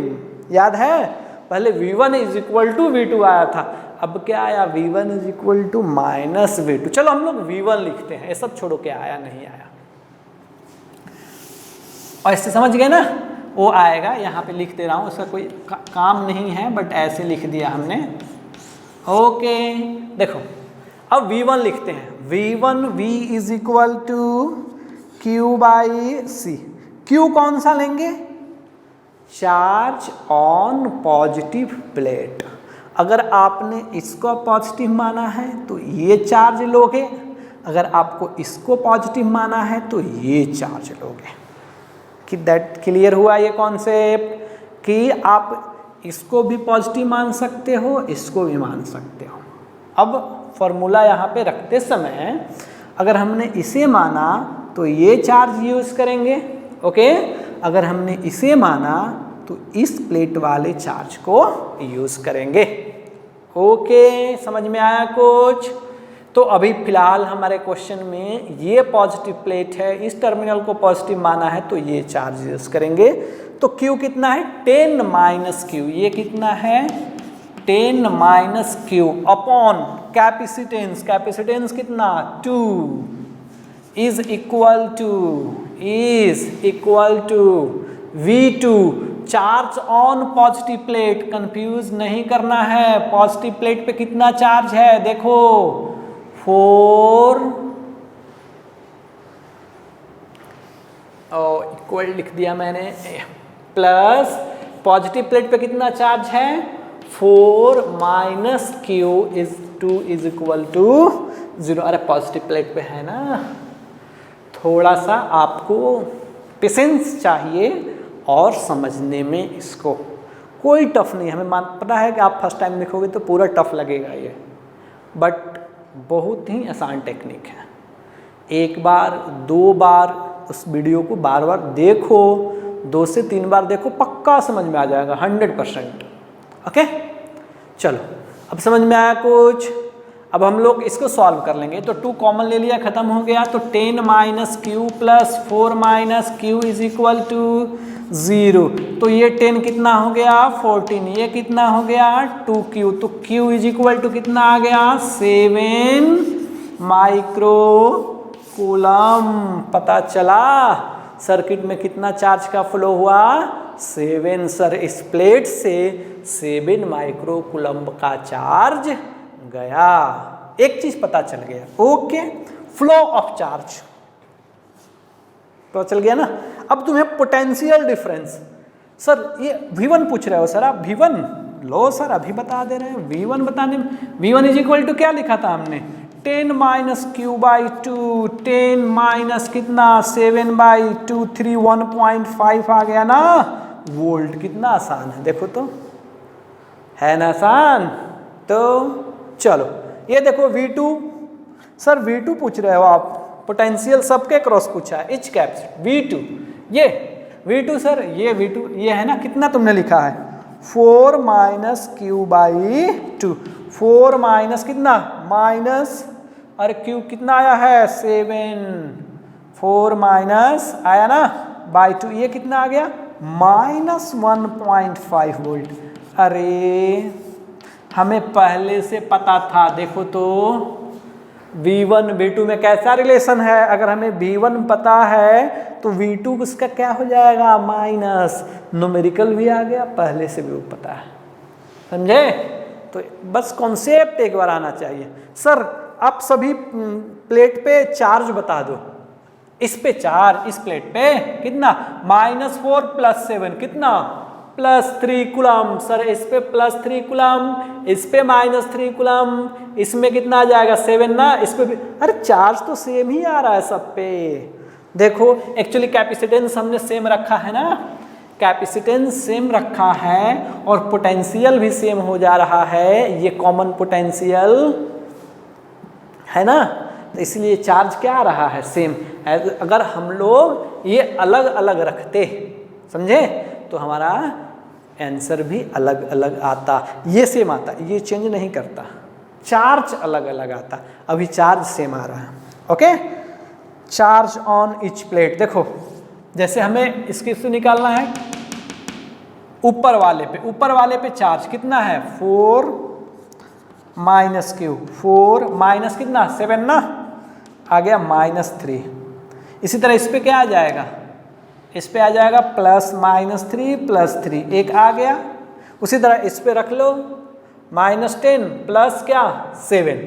याद है पहले V1 is equal to V2 आया था, अब क्या आया V1 is equal to minus V2। चलो हम लोग V1 लिखते हैं, ये सब छोड़ो क्या आया नहीं आया, और इससे समझ गए ना, वो आएगा यहाँ पे लिख दे रहा हूँ, उसका कोई काम नहीं है, बट ऐसे लिख दिया हमने। ओके देखो अब V1 लिखते हैं, V1 V is equal to Q by C। Q कौन सा लेंगे, चार्ज ऑन पॉजिटिव प्लेट। अगर आपने इसको पॉजिटिव माना है तो ये चार्ज लोगे, अगर आपको इसको पॉजिटिव माना है तो ये चार्ज लोगे। कि दैट क्लियर हुआ ये कॉन्सेप्ट कि आप इसको भी पॉजिटिव मान सकते हो, इसको भी मान सकते हो। अब फॉर्मूला यहाँ पे रखते समय अगर हमने इसे माना तो ये चार्ज यूज़ करेंगे, ओके, अगर हमने इसे माना तो इस प्लेट वाले चार्ज को यूज़ करेंगे। ओके समझ में आया कुछ? तो अभी फिलहाल हमारे क्वेश्चन में ये पॉजिटिव प्लेट है, इस टर्मिनल को पॉजिटिव माना है तो ये चार्ज यूज़ करेंगे। तो Q कितना है 10 माइनस Q, ये कितना है 10 minus Q upon capacitance, capacitance कितना 2 is equal to V2 charge on positive plate. Confuse नहीं करना है, पॉजिटिव प्लेट पे कितना चार्ज है देखो 4 और इक्वल लिख दिया मैंने, प्लस पॉजिटिव प्लेट पे कितना चार्ज है 4 minus Q is 2 is equal to 0। अरे पॉजिटिव प्लेट पे है ना, थोड़ा सा आपको पेशेंस चाहिए और समझने में इसको कोई टफ नहीं, हमें पता है कि आप फर्स्ट टाइम लिखोगे तो पूरा टफ लगेगा ये, बट बहुत ही आसान टेक्निक है। एक बार 2 बार उस वीडियो को बार बार देखो, 2 से 3 बार देखो, पक्का समझ में आ जाएगा 100%। ओके, चलो अब समझ में आया कुछ। अब हम लोग इसको सॉल्व कर लेंगे। तो 2 कॉमन ले लिया, खत्म हो गया। तो 10 minus Q plus 4 minus Q is equal to 0। तो ये 10 कितना हो गया 14, ये कितना हो गया 2q। तो q इज इक्वल टू कितना आ गया 7 माइक्रो कूलम। पता चला सर्किट में कितना चार्ज का फ्लो हुआ 7। सर इस प्लेट से 7 माइक्रो कूलम्ब का चार्ज गया। एक चीज पता चल गया। ओके, फ्लो ऑफ चार्ज पता चल गया ना। अब तुम्हें पोटेंशियल डिफरेंस, सर ये V1 पूछ रहे हो सर आप, V1 लो सर अभी बता दे रहे हैं। V1 बताने में V1 इज इक्वल टू क्या लिखा था हमने 10 माइनस क्यू बाई 2, 10 माइनस कितना 7 बाई 2, 3 1.5 आ गया ना वोल्ट। कितना आसान है देखो तो, है ना आसान। तो चलो ये देखो V2, सर V2 पूछ रहे हो आप, पोटेंशियल सबके क्रॉस पूछा है, इच कैप्स V2। ये V2 सर, ये V2 ये है ना, कितना तुमने लिखा है 4 माइनस क्यू बाई 2, 4 माइनस कितना माइनस, और क्यू कितना आया है 7, 4 माइनस आया ना बाई 2, ये कितना आ गया माइनस 1.5 वोल्ट। अरे हमें पहले से पता था, देखो तो V1 V2 में कैसा रिलेशन है। अगर हमें V1 पता है तो V2 उसका क्या हो जाएगा माइनस, न्यूमेरिकल भी आ गया, पहले से भी वो पता है, समझे। तो बस कॉन्सेप्ट एक बार आना चाहिए। सर आप सभी प्लेट पे चार्ज बता दो। इस पे चार्ज, इस प्लेट पे कितना -4 + 7 कितना +3 कूलम। सर इस पे +3 कूलम, इस पे -3 कूलम, इसमें कितना आ जाएगा 7 ना, इस पे भी। अरे चार्ज तो सेम ही आ रहा है सब पे। देखो एक्चुअली कैपेसिटेंस हमने सेम रखा है ना, कैपेसिटेंस सेम रखा है और पोटेंशियल भी सेम हो जा रहा है, ये कॉमन पोटेंशियल है ना, तो इसलिए चार्ज क्या आ रहा है सेम। अगर हम लोग ये अलग अलग रखते, समझे, तो हमारा आंसर भी अलग अलग आता। ये सेम आता, ये चेंज नहीं करता, चार्ज अलग अलग आता। अभी चार्ज सेम आ रहा है। Okay, charge on etch plate. देखो जैसे हमें इसकी से निकालना है ऊपर वाले पे चार्ज कितना है 4 माइनस क्यू, 4 माइनस कितना 7 ना, आ गया -3। इसी तरह इस पे क्या आ जाएगा, इस पे आ जाएगा +-3 +3, एक आ गया। उसी तरह इस पे रख लो -10 प्लस क्या 7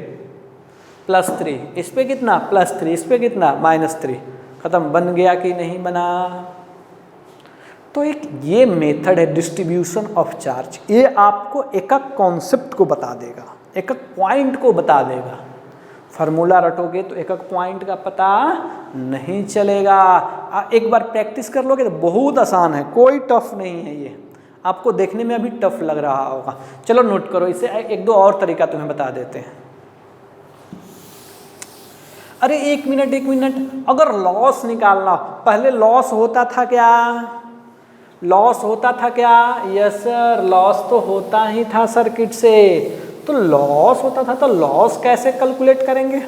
+3, इस पे कितना +3, इस पे कितना -3, खत्म। बन गया कि नहीं बना। तो एक ये मेथड है डिस्ट्रीब्यूशन ऑफ चार्ज, ये आपको एक एक कॉन्सेप्ट को बता देगा, एक एक पॉइंट को बता देगा। फार्मूला रटोगे तो एक एक पॉइंट का पता नहीं चलेगा। एक बार प्रैक्टिस कर लोगे तो बहुत आसान है, कोई टफ नहीं है। ये आपको देखने में अभी टफ लग रहा होगा। चलो नोट करो इसे, एक दो और तरीका तुम्हें बता देते हैं। अरे एक मिनट, अगर लॉस निकालना, पहले लॉस होता था क्या, लॉस होता था क्या, यस सर लॉस तो होता ही था सर्किट से। तो लॉस होता था तो लॉस कैसे कैलकुलेट करेंगे,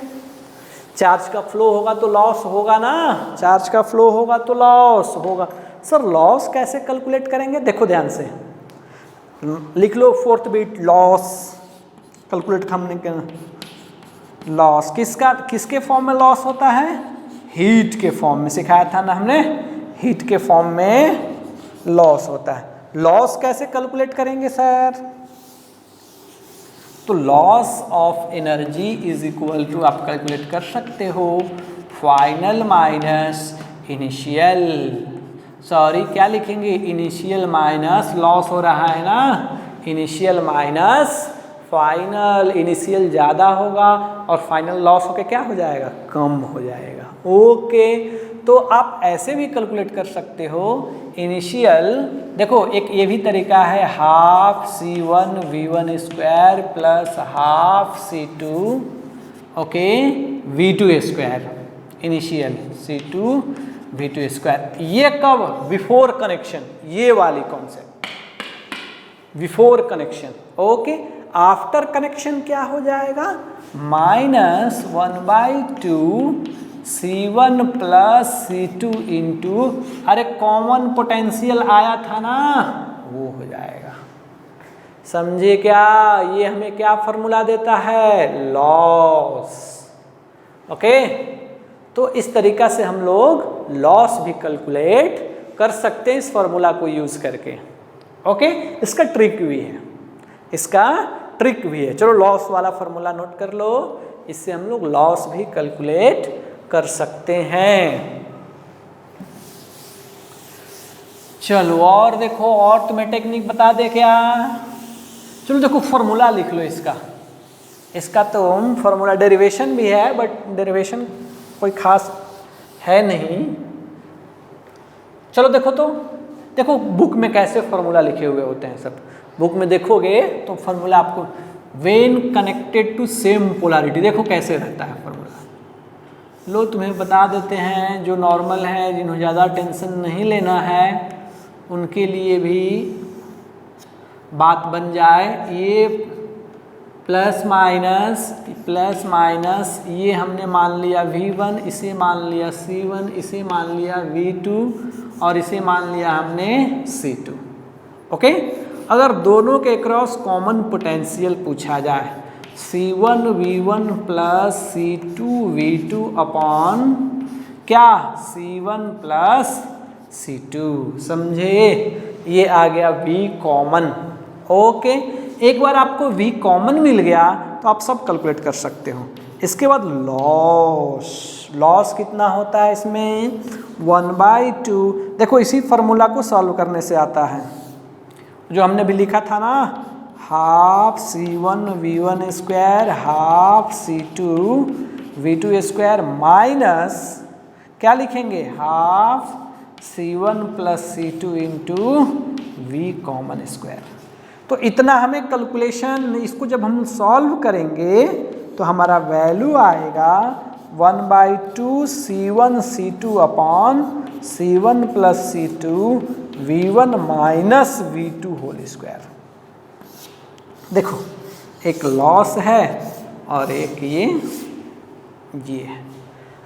चार्ज का फ्लो होगा तो लॉस होगा ना, चार्ज का फ्लो होगा तो लॉस होगा। सर लॉस कैसे कैलकुलेट करेंगे, देखो ध्यान से लिख लो 4th बीट लॉस कैलकुलेट हमने करना। लॉस किसके फॉर्म में लॉस होता है, हीट के फॉर्म में, सिखाया था ना हमने, हीट के फॉर्म में लॉस होता है। लॉस कैसे कैलकुलेट करेंगे सर, तो loss of energy is equal to, आप कैलकुलेट कर सकते हो फाइनल माइनस इनिशियल, सॉरी क्या लिखेंगे इनिशियल माइनस, लॉस हो रहा है ना, इनिशियल माइनस फाइनल। इनिशियल ज़्यादा होगा और फाइनल लॉस होके क्या हो जाएगा, कम हो जाएगा। ओके, तो आप ऐसे भी कैलकुलेट कर सकते हो इनिशियल। देखो एक ये भी तरीका है, ½ C1 V1 square plus ½ C2 okay V2 square initial C2 V2 square. ये कब? बिफोर कनेक्शन, ये वाली concept before connection. Okay, after connection क्या हो जाएगा? -1/2 C1 प्लस C2 इंटू, अरे कॉमन पोटेंशियल आया था ना, वो हो जाएगा। समझे क्या? ये हमें क्या फॉर्मूला देता है? लॉस। ओके, तो इस तरीका से हम लोग लॉस भी कैलकुलेट कर सकते हैं इस फॉर्मूला को यूज करके। ओके, इसका ट्रिक भी है, इसका ट्रिक भी है। चलो लॉस वाला फॉर्मूला नोट कर लो, इससे हम लोग लॉस भी कैलकुलेट कर सकते हैं। चलो और देखो, और तुम्हें टेक्निक बता दे क्या? चलो देखो फॉर्मूला लिख लो इसका तो फॉर्मूला डेरिवेशन भी है, बट डेरिवेशन कोई खास है नहीं। चलो देखो बुक में कैसे फॉर्मूला लिखे हुए होते हैं सब। बुक में देखोगे तो फॉर्मूला आपको when connected to same polarity, देखो कैसे रहता है फॉर्मूला। लो तुम्हें बता देते हैं, जो नॉर्मल है, जिन्हें ज़्यादा टेंशन नहीं लेना है, उनके लिए भी बात बन जाए। ये प्लस माइनस ये हमने मान लिया V1, इसे मान लिया C1, इसे मान लिया V2 और इसे मान लिया हमने C2। ओके, अगर दोनों के क्रॉस कॉमन पोटेंशियल पूछा जाए, C1 V1 plus C2 V2 upon क्या? C1 plus C2। समझे? ये आ गया V कॉमन। ओके, एक बार आपको V कॉमन मिल गया तो आप सब कैलकुलेट कर सकते हो। इसके बाद लॉस कितना होता है इसमें? 1/2। देखो इसी फॉर्मूला को सॉल्व करने से आता है, जो हमने भी लिखा था ना, half C1 V1 square half C2 V2 square minus क्या लिखेंगे? Half C1 plus C2 into V common square. तो इतना हमें कैलकुलेशन, इसको जब हम सॉल्व करेंगे तो हमारा वैल्यू आएगा 1/2 C1 C2 upon C1 plus C2 V1 minus V2 whole square. देखो एक लॉस है और एक ये है।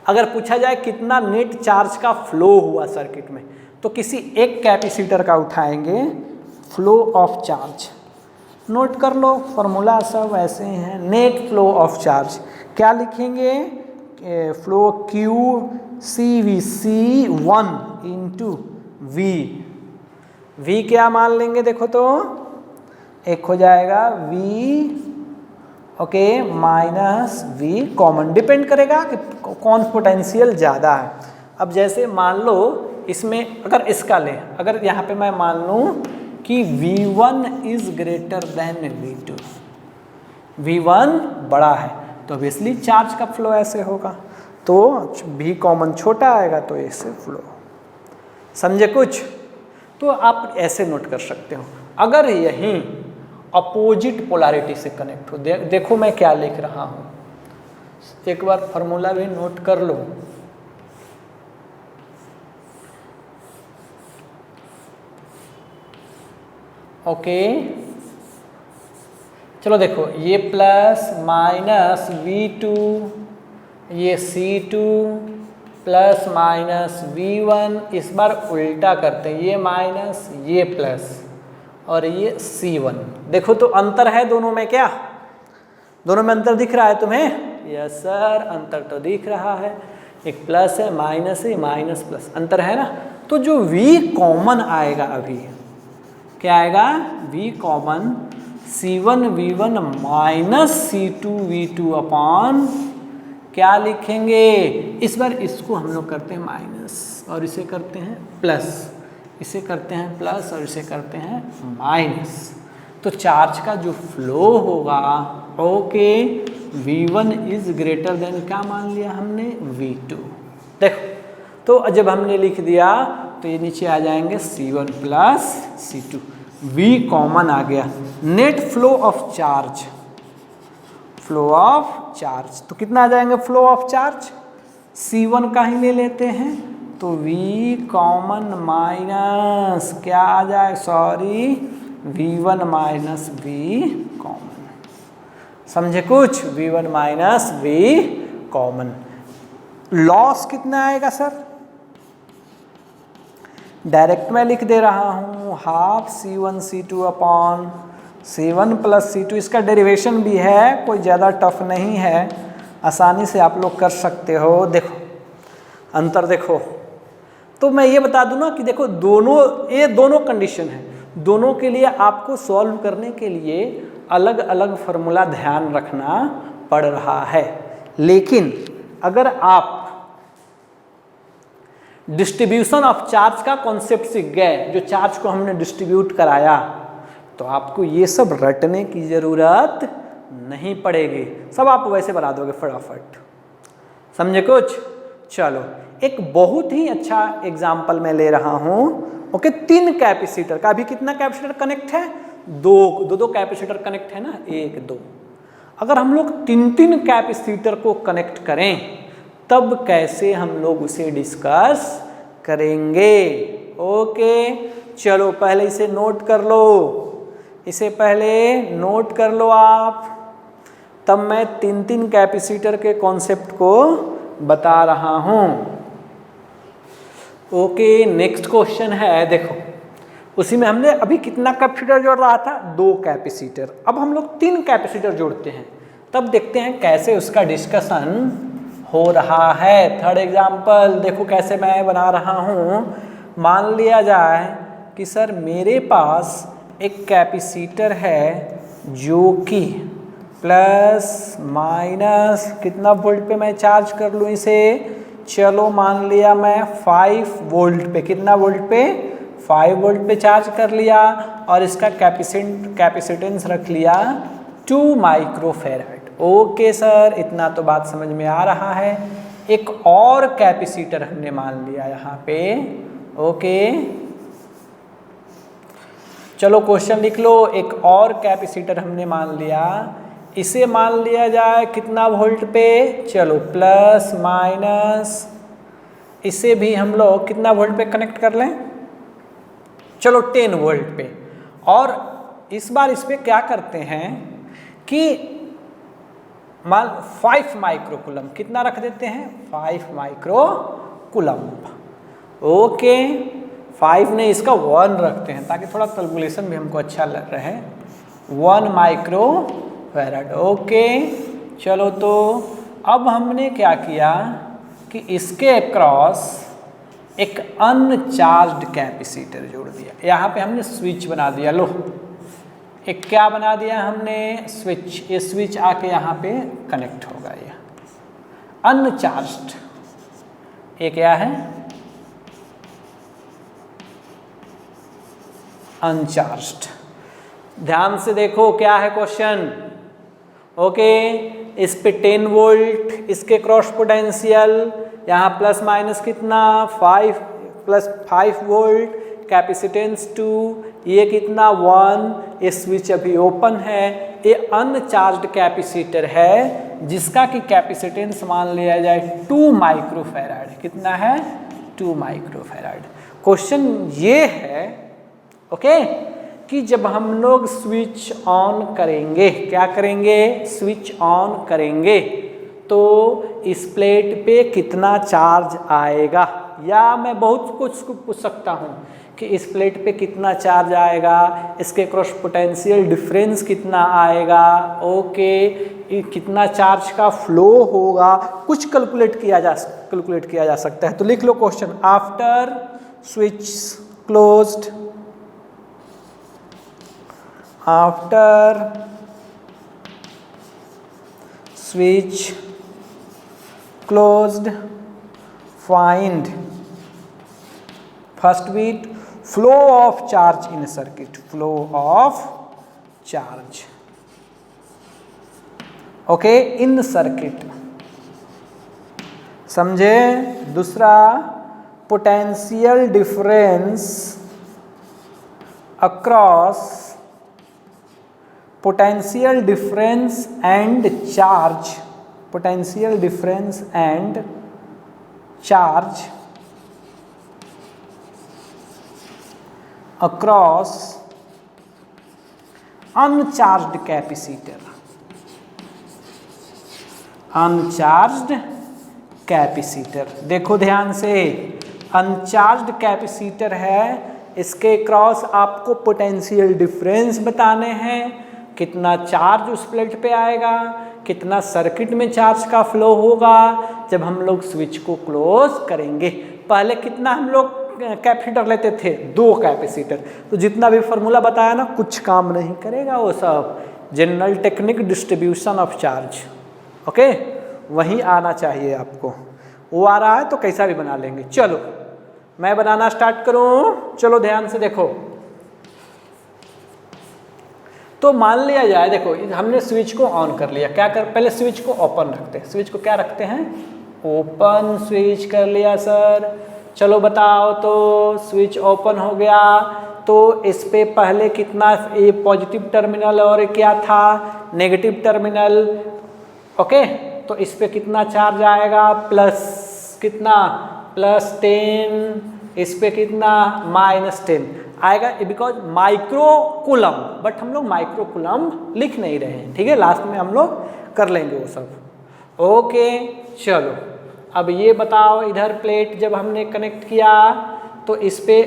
अगर पूछा जाए कितना नेट चार्ज का फ्लो हुआ सर्किट में, तो किसी एक कैपेसिटर का उठाएंगे, फ्लो ऑफ चार्ज। नोट कर लो, फॉर्मूला सब ऐसे हैं। नेट फ्लो ऑफ चार्ज क्या लिखेंगे? Flow Q CV C1 into V क्या मान लेंगे? देखो तो एक हो जाएगा V okay minus V common, depend करेगा कि कौन पोटेंशियल ज़्यादा है। अब जैसे मान लो इसमें अगर इसका लें, अगर यहाँ पे मैं मान लूँ कि V1 is greater than V2, V1 बड़ा है तो ऑब्वियसली चार्ज का फ्लो ऐसे होगा, तो V कॉमन छोटा आएगा तो ऐसे फ्लो। समझे कुछ? तो आप ऐसे नोट कर सकते हो। अगर यहीं अपोजिट पोलैरिटी से कनेक्ट हो, देखो मैं क्या लिख रहा हूँ, एक बार फॉर्मूला भी नोट कर लो। ओके, चलो देखो ये प्लस माइनस V2, ये C2 प्लस माइनस V1, इस बार उल्टा करते हैं, ये माइनस ये प्लस और ये C1। देखो तो अंतर है दोनों में, क्या दोनों में अंतर दिख रहा है तुम्हें? यस सर, अंतर तो दिख रहा है, एक प्लस है माइनस है, माइनस प्लस, अंतर है ना। तो जो V कॉमन आएगा अभी क्या आएगा? V common C1 V1 minus C2 V2 upon क्या लिखेंगे? इस बार इसको हम लोग करते हैं माइनस और इसे करते हैं प्लस, इसे करते हैं प्लस और इसे करते हैं माइनस। तो चार्ज का जो फ्लो होगा, okay, V1 is greater than क्या मान लिया हमने? V2। देखो तो जब हमने लिख दिया तो ये नीचे आ जाएंगे C1 plus C2, V common आ गया। Net flow of charge, flow of charge. तो कितना आ जाएंगे फ्लो ऑफ चार्ज, C1 का ही ले लेते हैं तो V कॉमन माइनस क्या आ जाए, sorry V1 minus V common, समझे कुछ, V1 minus V common. Loss कितना आएगा सर, डायरेक्ट मैं लिख दे रहा हूँ half C1 C2 upon C1 plus C2। इसका डेरिवेशन भी है, कोई ज़्यादा टफ नहीं है, आसानी से आप लोग कर सकते हो। देखो अंतर देखो, तो मैं ये बता दूं ना कि देखो ये दोनों कंडीशन है, दोनों के लिए आपको सॉल्व करने के लिए अलग अलग फार्मूला ध्यान रखना पड़ रहा है। लेकिन अगर आप डिस्ट्रीब्यूशन ऑफ चार्ज का कॉन्सेप्ट सीख गए, जो चार्ज को हमने डिस्ट्रीब्यूट कराया, तो आपको ये सब रटने की ज़रूरत नहीं पड़ेगी, सब आप वैसे बना दोगे फटाफट, समझे कुछ। चलो एक बहुत ही अच्छा एग्जाम्पल मैं ले रहा हूँ। ओके, 3 कैपेसिटर का, अभी कितना कैपेसिटर कनेक्ट है, दो कैपेसिटर कनेक्ट है ना, 1 2। अगर हम लोग 3 कैपेसिटर को कनेक्ट करें तब कैसे हम लोग उसे डिस्कस करेंगे। ओके चलो पहले इसे नोट कर लो, इसे पहले नोट कर लो आप, तब मैं 3 कैपेसिटर के कॉन्सेप्ट को बता रहा हूँ। ओके नेक्स्ट क्वेश्चन है, देखो उसी में हमने अभी कितना कैपेसिटर जोड़ रहा था, 2 कैपेसिटर। अब हम लोग 3 कैपेसिटर जोड़ते हैं, तब देखते हैं कैसे उसका डिस्कशन हो रहा है। थर्ड एग्जाम्पल देखो कैसे मैं बना रहा हूँ। मान लिया जाए कि सर मेरे पास एक कैपेसिटर है जो कि प्लस माइनस कितना वोल्ट पे मैं चार्ज कर लूँ इसे, चलो मान लिया मैं 5 वोल्ट पे, कितना वोल्ट पे, 5 वोल्ट पे चार्ज कर लिया, और इसका कैपेसिटेंस रख लिया 2 माइक्रोफैराड। ओके सर इतना तो बात समझ में आ रहा है। एक और कैपेसिटर हमने मान लिया यहाँ पे। ओके चलो क्वेश्चन लिख लो, एक और कैपेसिटर हमने मान लिया, इसे मान लिया जाए कितना वोल्ट पे, चलो प्लस माइनस, इसे भी हम लोग कितना वोल्ट पे कनेक्ट कर लें, चलो 10 वोल्ट पे। और इस बार इस पे क्या करते हैं कि मान 5 माइक्रोकुलम, कितना रख देते हैं, 5 माइक्रोकुलम। ओके 5 ने इसका 1 रखते हैं ताकि थोड़ा कैलकुलेशन भी हमको अच्छा लग रहा है, 1 माइक्रोफैराड। ओके चलो तो अब हमने क्या किया कि इसके अक्रॉस एक अनचार्ज्ड कैपेसिटर जोड़ दिया, यहाँ पे हमने स्विच बना दिया। लो एक क्या बना दिया हमने, स्विच, ये स्विच आके यहाँ पे कनेक्ट होगा, ये अनचार्ज्ड। ये क्या है, अनचार्ज्ड। ध्यान से देखो क्या है क्वेश्चन। ओके इस पे 10 वोल्ट, इसके क्रॉस पोटेंशियल यहाँ प्लस माइनस कितना 5 प्लस 5 वोल्ट, कैपेसिटेंस 2, ये कितना 1, ये स्विच अभी ओपन है, ये अनचार्ज्ड कैपेसिटर है जिसका कि कैपेसिटेंस मान लिया जाए 2 माइक्रोफैराड। कितना है, 2 माइक्रोफैराड। क्वेश्चन ये है ओके कि जब हम लोग स्विच ऑन करेंगे, क्या करेंगे, स्विच ऑन करेंगे तो इस प्लेट पे कितना चार्ज आएगा, या मैं बहुत कुछ पूछ सकता हूँ कि इस प्लेट पे कितना चार्ज आएगा, इसके क्रॉस पोटेंशियल डिफरेंस कितना आएगा, ओके कितना चार्ज का फ्लो होगा, कुछ कैलकुलेट किया जा सकता है। तो लिख लो question, after switch closed, after switch closed, find first bit flow of charge in circuit, flow of charge okay in circuit, समझे। दूसरा potential difference across, potential difference and charge potential difference and charge across uncharged capacitor. Uncharged capacitor, देखो ध्यान से, uncharged capacitor है, इसके cross आपको potential difference बताने हैं, कितना चार्ज उस प्लेट पे आएगा, कितना सर्किट में चार्ज का फ्लो होगा जब हम लोग स्विच को क्लोज करेंगे। पहले कितना हम लोग कैपेसिटर लेते थे, 2 कैपेसिटर, तो जितना भी फॉर्मूला बताया ना कुछ काम नहीं करेगा वो सब। General technique distribution of charge, okay, वही आना चाहिए आपको। वो आ रहा है तो कैसा भी बना लेंगे। चलो मैं बनाना स्टार्ट करूं, चलो ध्यान से देखो। तो मान लिया जाए, देखो हमने स्विच को ऑन कर लिया, क्या कर, पहले स्विच को ओपन रखते हैं, स्विच को क्या रखते हैं, ओपन स्विच कर लिया सर। चलो बताओ, तो स्विच ओपन हो गया, तो इस पे पहले कितना, ये पॉजिटिव टर्मिनल और क्या था, नेगेटिव टर्मिनल, ओके, तो इस पे कितना चार्ज आएगा, प्लस कितना, +10, इस पे कितना, -10 आएगा, बिकॉज माइक्रो कूलम, बट हम लोग माइक्रो कूलम लिख नहीं रहे हैं, ठीक है, लास्ट में हम लोग कर लेंगे वो सब। ओके चलो अब ये बताओ, इधर प्लेट जब हमने कनेक्ट किया तो इस पे,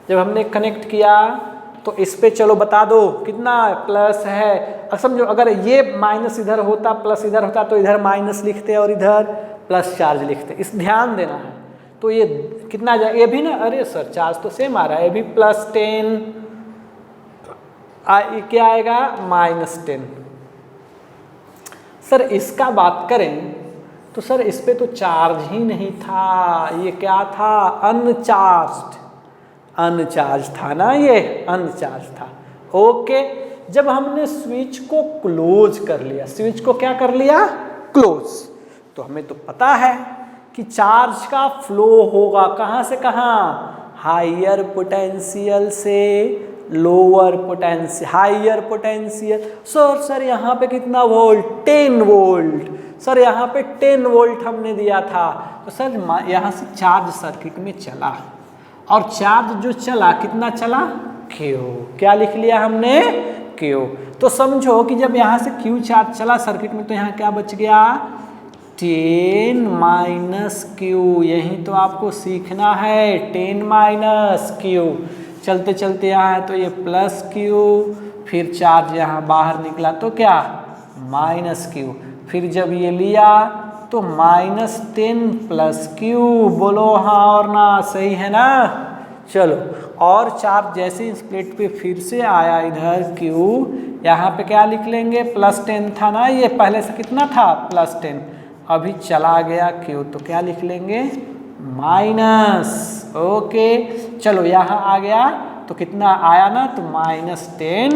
जब हमने कनेक्ट किया तो इस पे चलो बता दो कितना प्लस है। अब समझो अगर ये माइनस इधर होता, प्लस इधर होता, तो इधर माइनस लिखते और इधर प्लस चार्ज लिखते, इस ध्यान देना है। तो ये कितना जाए, ये भी ना, अरे सर चार्ज तो सेम आ रहा है, ये भी +10, ये क्या आएगा, -10। सर इसका बात करें तो सर इस पे तो चार्ज ही नहीं था, ये क्या था, अनचार्ज्ड, अनचार्ज था ना, ये अनचार्ज था। ओके, जब हमने स्विच को क्लोज कर लिया, स्विच को क्या कर लिया, क्लोज, तो हमें तो पता है कि चार्ज का फ्लो होगा कहाँ से कहाँ, हायर पोटेंशियल से lower potential, higher potential. Sir यहाँ पे कितना वोल्ट, 10 वोल्ट, सर यहाँ पे 10 वोल्ट हमने दिया था, तो सर यहाँ से चार्ज सर्किट में चला, और चार्ज जो चला कितना चला, Q, क्या लिख लिया हमने, Q। तो समझो कि जब यहाँ से Q चार्ज चला सर्किट में, तो यहाँ क्या बच गया, 10 - Q, यही तो आपको सीखना है, 10 - Q। चलते चलते यहाँ है तो ये +Q, फिर चार्ज यहाँ बाहर निकला तो क्या, -Q, फिर जब ये लिया तो -10 +Q, बोलो हाँ और ना, सही है ना। चलो, और चार्ज जैसे इस प्लेट पे फिर से आया इधर Q, यहाँ पे क्या लिख लेंगे, +10 था ना, ये पहले से कितना था, +10, अभी चला गया Q, तो क्या लिख लेंगे, माइनस। ओके चलो यहाँ आ गया तो कितना आया ना, तो -10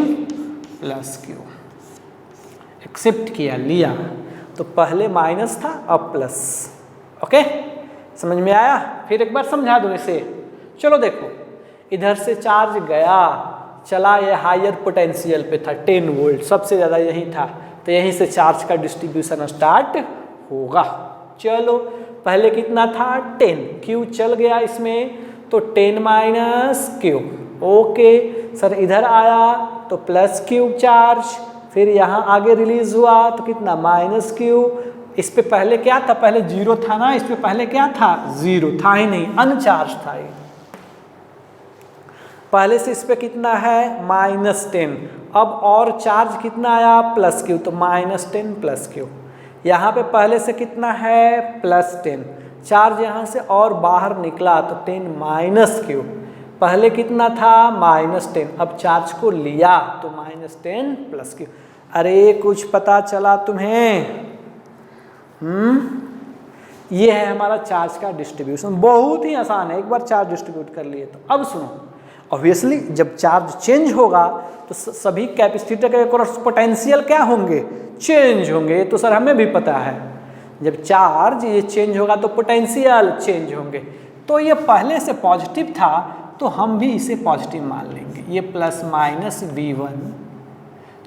+Q, एक्सेप्ट किया, लिया, तो पहले माइनस था अब प्लस। ओके समझ में आया, फिर एक बार समझा दो इसे। चलो देखो, इधर से चार्ज गया, चला, ये हायर पोटेंशियल पे था, 10 वोल्ट सबसे ज़्यादा यही था, तो यहीं से चार्ज का डिस्ट्रीब्यूशन स्टार्ट होगा। चलो पहले कितना था, 10, Q चल गया इसमें, तो 10 - Q। ओके सर इधर आया तो +Q चार्ज, फिर यहाँ आगे रिलीज हुआ तो कितना, -Q। इस पे पहले क्या था, पहले 0 था ना, इस पे पहले क्या था, 0 था ही नहीं, अनचार्ज था ये। पहले से इस पे कितना है, -10, अब और चार्ज कितना आया, +Q, तो -10 +Q। यहाँ पे पहले से कितना है, +10, चार्ज यहाँ से और बाहर निकला तो 10 - Q, पहले कितना था, -10, अब चार्ज को लिया तो -10 +Q। अरे कुछ पता चला तुम्हें, ये है हमारा चार्ज का डिस्ट्रीब्यूशन, बहुत ही आसान है, एक बार चार्ज डिस्ट्रीब्यूट कर लिए तो। अब सुनो, ऑब्वियसली जब चार्ज चेंज होगा तो सभी कैपेसिटर के क्रॉस पोटेंशियल क्या होंगे, चेंज होंगे, तो सर हमें भी पता है, जब चार्ज ये चेंज होगा तो पोटेंशियल चेंज होंगे। तो ये पहले से पॉजिटिव था तो हम भी इसे पॉजिटिव मान लेंगे, ये +- V1,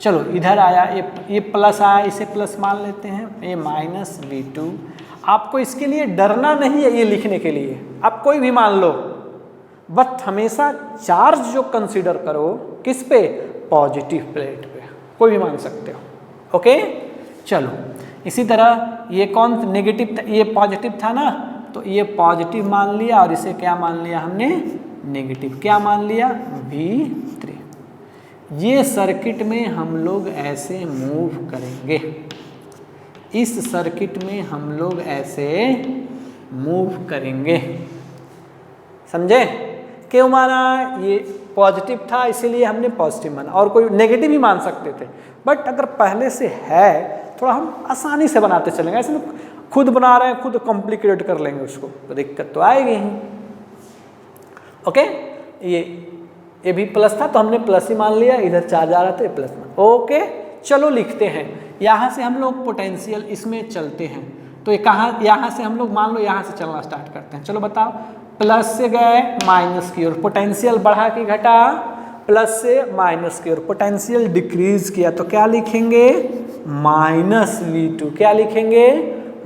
चलो इधर आया, ये प्लस आया, इसे प्लस मान लेते हैं, ये माइनस V2। आपको इसके लिए डरना नहीं है, ये लिखने के लिए आप कोई भी मान लो, बट हमेशा चार्ज जो कंसीडर करो किस पे, पॉजिटिव प्लेट पे, कोई भी मान सकते हो। ओके चलो इसी तरह ये कौन नेगेटिव था, ये पॉजिटिव था ना, तो ये पॉजिटिव मान लिया और इसे क्या मान लिया हमने, नेगेटिव। क्या मान लिया, V3। ये सर्किट में हम लोग ऐसे मूव करेंगे, इस सर्किट में हम लोग ऐसे मूव करेंगे, समझे। क्यों माना, ये पॉजिटिव था इसीलिए हमने पॉजिटिव माना, और कोई नेगेटिव ही मान सकते थे, बट अगर पहले से है थोड़ा हम आसानी से बनाते चलेंगे, ऐसे खुद बना रहे हैं खुद कॉम्प्लिकेट कर लेंगे उसको, तो दिक्कत तो आएगी ही। ओके ये भी प्लस था तो हमने प्लस ही मान लिया, इधर चार्ज आ रहा था प्लस मान। ओके चलो लिखते हैं, यहाँ से हम लोग पोटेंशियल इसमें चलते हैं, तो ये कहाँ, यहाँ से हम लोग मान लो यहाँ से चलना स्टार्ट करते हैं। चलो बताओ, प्लस से गए माइनस की ओर, पोटेंशियल बढ़ा कि घटा, प्लस से माइनस की ओर, पोटेंशियल डिक्रीज किया, तो क्या लिखेंगे, माइनस V2। क्या लिखेंगे,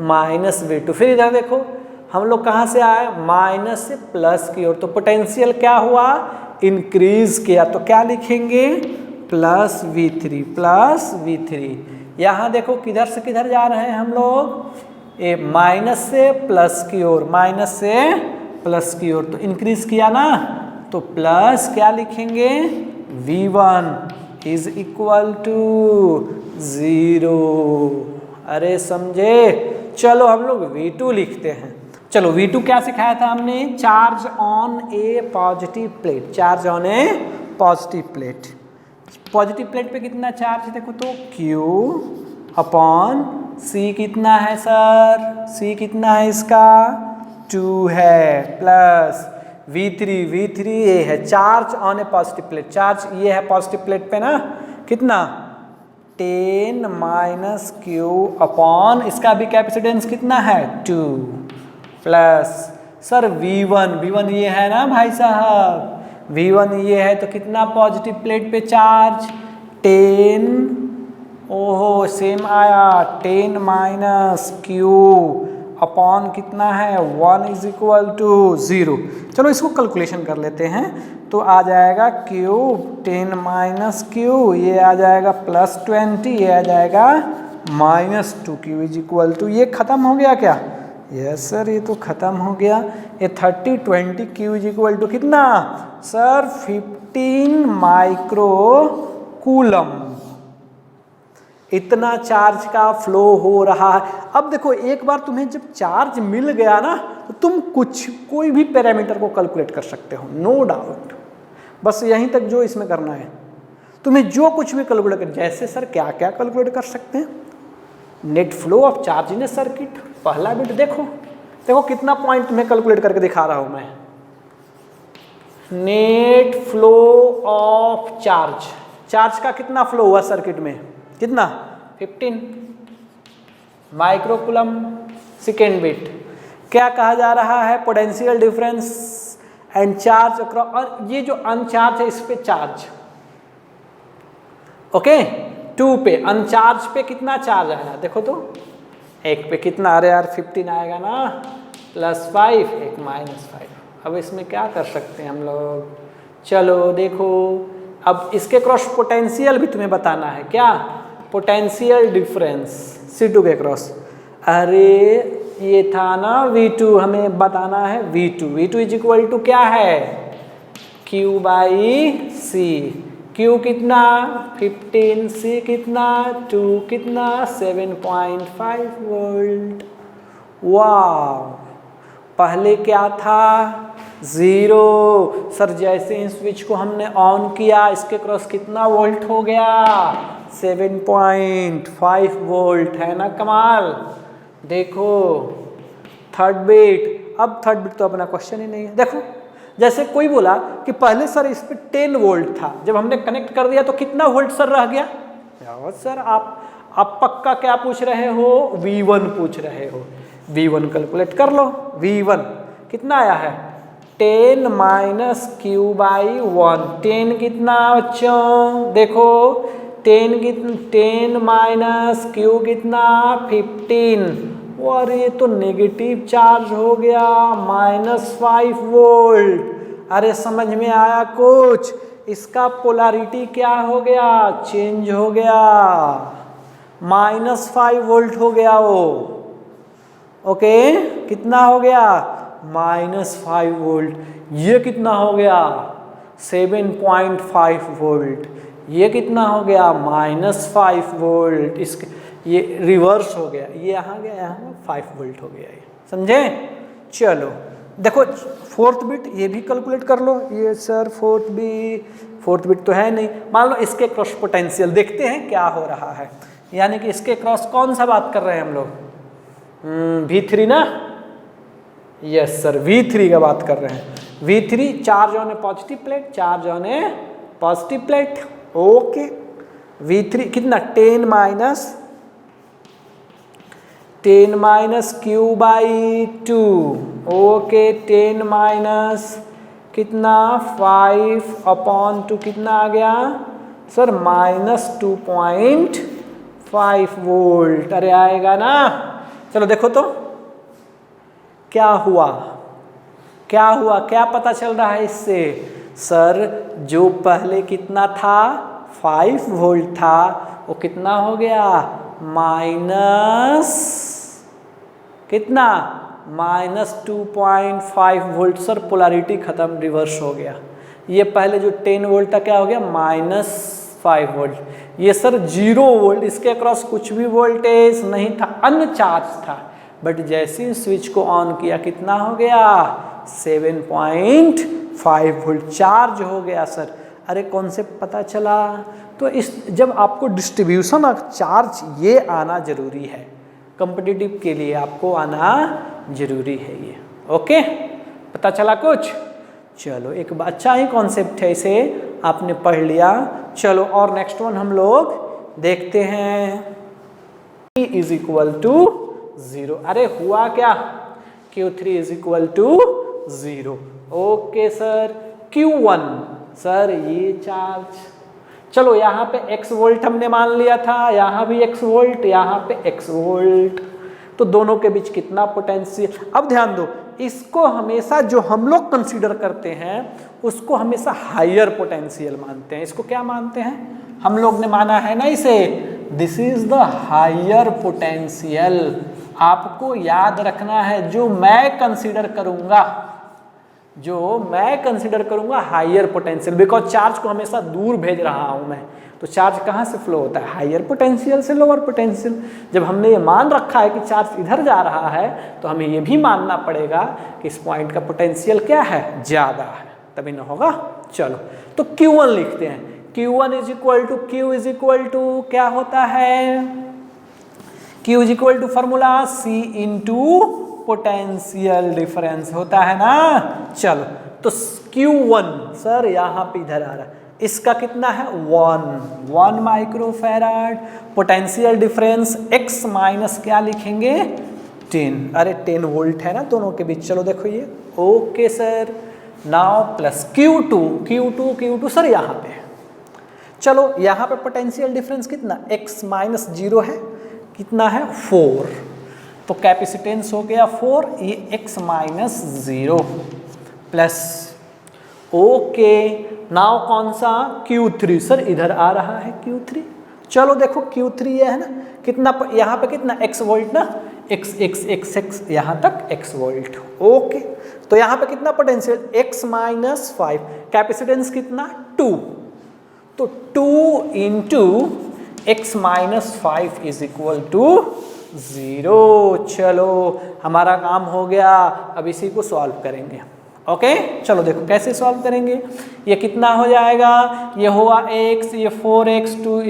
माइनस V2। फिर इधर देखो हम लोग कहाँ से आए, माइनस से प्लस की ओर, तो पोटेंशियल क्या हुआ, इंक्रीज किया, तो क्या लिखेंगे, प्लस V3, प्लस V3। यहाँ देखो किधर से किधर जा रहे हैं हम लोग, ये माइनस से प्लस की ओर, माइनस से प्लस की ओर, तो इंक्रीज किया ना, तो प्लस क्या लिखेंगे, V1 इज इक्वल टू 0। अरे समझे, चलो हम लोग V2 लिखते हैं। चलो V2 क्या सिखाया था हमने, charge on a positive plate, charge on a positive plate. Positive plate पे कितना चार्ज है देखो तो, Q अपॉन C कितना है सर, C कितना है इसका, 2 है, प्लस V3 ये है charge on a positive plate, charge ये है पॉजिटिव प्लेट पे ना, कितना 10 माइनस Q अपॉन इसका भी कैपेसिटेंस कितना है 2, प्लस सर V1 ये है ना भाई साहब, V1 ये है तो कितना पॉजिटिव प्लेट पे चार्ज 10, ओहो सेम आया, 10 माइनस Q अपॉन कितना है 1 इज इक्वल टू 0। चलो इसको कैलकुलेशन कर लेते हैं, तो आ जाएगा Q 10 माइनस Q, ये आ जाएगा प्लस 20, ये आ जाएगा minus 2 Q is equal to, ये खत्म हो गया क्या, यस सर ये तो खत्म हो गया। ये 30 20 Q इज इक्वल टू कितना सर 15 माइक्रो कूलम, इतना चार्ज का फ्लो हो रहा है। अब देखो एक बार तुम्हें जब चार्ज मिल गया ना, तो तुम कोई भी पैरामीटर को कैलकुलेट कर सकते हो, नो डाउट। बस यहीं तक जो इसमें करना है, तुम्हें जो कुछ भी कैलकुलेट कर, जैसे सर क्या क्या कैलकुलेट कर सकते हैं, net flow of charge in A circuit, पहला बिट देखो कितना पॉइंट तुम्हें कैलकुलेट करके दिखा रहा हूं मैं, नेट फ्लो ऑफ चार्ज का कितना फ्लो हुआ सर्किट में, कितना 15 माइक्रोकूलम सेकेंड बिट। क्या कहा जा रहा है, potential difference and charge across, और ये जो अनचार्ज है इस पे चार्ज, ओके 2 पे अनचार्ज पे कितना चार्ज आया देखो तो, एक पे कितना, अरे यार 15 आएगा ना, +5 एक -5। अब इसमें क्या कर सकते हैं हम लोग, चलो देखो अब इसके क्रॉस पोटेंशियल भी तुम्हें बताना है, क्या पोटेंशियल डिफरेंस C2 के क्रॉस, अरे ये था ना V2, हमें बताना है V2 इज इक्वल टू क्या है Q बाई C, Q कितना 15, C कितना 2, कितना 7.5 वोल्ट। वाह, पहले क्या था 0, सर जैसे ही स्विच को हमने ऑन किया इसके क्रॉस कितना वोल्ट हो गया 7.5 वोल्ट, है ना कमाल। देखो थर्ड बिट, अब थर्ड बिट तो अपना क्वेश्चन ही नहीं है। देखो जैसे कोई बोला कि पहले सर इस पे 10 वोल्ट था, जब हमने कनेक्ट कर दिया तो कितना वोल्ट सर रह गया, सर आप पक्का क्या पूछ रहे हो, V1 पूछ रहे हो, V1 कैलकुलेट कर लो। V1 कितना आया है 10 माइनस Q बाई 1, 10 कितना बच्चों देखो 10 माइनस क्यू कितना 15, और ये तो नेगेटिव चार्ज हो गया -5 वोल्ट। अरे समझ में आया कुछ? इसका पोलैरिटी क्या हो गया? चेंज हो गया, -5 वोल्ट हो गया वो। ओके, कितना हो गया? -5 वोल्ट। ये कितना हो गया? 7.5 वोल्ट। ये कितना हो गया? -5 वोल्ट। इसके ये रिवर्स हो गया, ये यहाँ गया, यहाँ 5 वोल्ट हो गया। ये समझे? चलो देखो, फोर्थ बिट ये भी कैलकुलेट कर लो। ये सर फोर्थ बिट तो है नहीं। मान लो इसके क्रॉस पोटेंशियल देखते हैं क्या हो रहा है। यानी कि इसके क्रॉस कौन सा बात कर रहे हैं हम लोग? V3 ना? यस सर, V3 का बात कर रहे हैं। V3 charge on a positive plate, charge on a positive plate. Okay, V3 कितना? 10 minus Q by 2। Okay, 10 minus कितना 5/2 कितना आ गया सर? -2.5 वोल्ट। अरे आएगा ना? चलो देखो तो क्या हुआ, क्या हुआ, क्या पता चल रहा है इससे? सर जो पहले कितना था 5 वोल्ट था, वो कितना हो गया? माइनस कितना? -2.5 वोल्ट। सर पोलैरिटी खत्म, रिवर्स हो गया। ये पहले जो 10 वोल्ट था क्या हो गया? -5 वोल्ट। ये सर 0 वोल्ट, इसके अक्रॉस कुछ भी वोल्टेज नहीं था, अनचार्ज था। बट जैसे ही स्विच को ऑन किया कितना हो गया? 7.5 वोल्ट चार्ज हो गया सर। अरे कॉन्सेप्ट पता चला? तो इस जब आपको डिस्ट्रीब्यूशन ऑफ चार्ज ये आना जरूरी है, कॉम्पिटिटिव के लिए आपको आना जरूरी है ये। ओके, पता चला कुछ? चलो, एक अच्छा ही कॉन्सेप्ट है, इसे आपने पढ़ लिया। चलो और नेक्स्ट वन हम लोग देखते हैं। E is equal to 0। अरे हुआ क्या? Q3 is equal to 0। Okay sir, Q1 sir ये चार्ज, चलो यहाँ पे x वोल्ट हमने मान लिया था, यहाँ भी x वोल्ट, यहाँ पे x वोल्ट, तो दोनों के बीच कितना पोटेंशियल? अब ध्यान दो, इसको हमेशा जो हम लोग कंसीडर करते हैं उसको हमेशा हायर पोटेंशियल मानते हैं। इसको क्या मानते हैं? हम लोग ने माना है ना इसे, this is the higher potential. आपको याद रखना है, जो मैं कंसीडर करूंगा हायर पोटेंशियल, बिकॉज चार्ज को हमेशा दूर भेज रहा हूं मैं, तो चार्ज कहां से फ्लो होता है? हायर पोटेंशियल से लोअर पोटेंशियल। जब हमने ये मान रखा है कि चार्ज इधर जा रहा है, तो हमें ये भी मानना पड़ेगा कि इस पॉइंट का पोटेंशियल क्या है? ज्यादा है, तभी ना होगा। चलो तो Q1 लिखते हैं। Q1 is equal to Q is equal to क्या होता है? Q is equal to formula C into potential difference होता है ना। चलो तो Q1 सर यहाँ पे इधर आ रहा है, इसका कितना है? 1 microfarad. Potential difference x minus क्या लिखेंगे? 10। अरे 10 वोल्ट है ना दोनों के बीच। चलो देखो ये, okay sir. Now plus Q2 sir यहाँ पे, चलो यहाँ पे पोटेंशियल डिफरेंस कितना? x माइनस 0 है, कितना है? 4। तो कैपेसिटेंस हो गया 4, ये x minus 0 plus, okay. Now कौन सा? Q3 सर इधर आ रहा है Q3। चलो देखो Q3 ये है ना, कितना यहाँ पे कितना? x वोल्ट ना, x यहाँ तक x वोल्ट। ओके, तो यहाँ पे कितना पोटेंशियल? x माइनस 5, कैपेसिटेंस कितना? 2, तो 2 into x minus 5 is equal to 0। चलो हमारा काम हो गया, अब इसी को सॉल्व करेंगे। ओके, चलो देखो कैसे सॉल्व करेंगे। ये कितना हो जाएगा? ये हुआ x, ये 4x, 2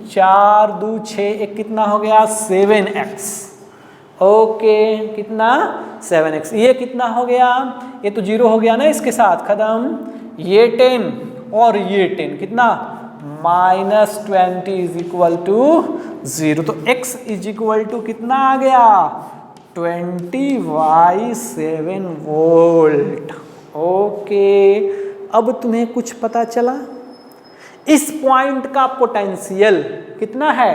4 2 6, एक कितना हो गया? 7x। ओके, कितना? 7x। ये कितना हो गया? ये तो 0 हो गया ना, इसके साथ खत्म। ये 10 और ये 10 कितना? -20 इज इक्वल टू 0। तो x इज इक्वल टू कितना आ गया? 20/7 वोल्ट। ओके, अब तुम्हें कुछ पता चला? इस पॉइंट का पोटेंशियल कितना है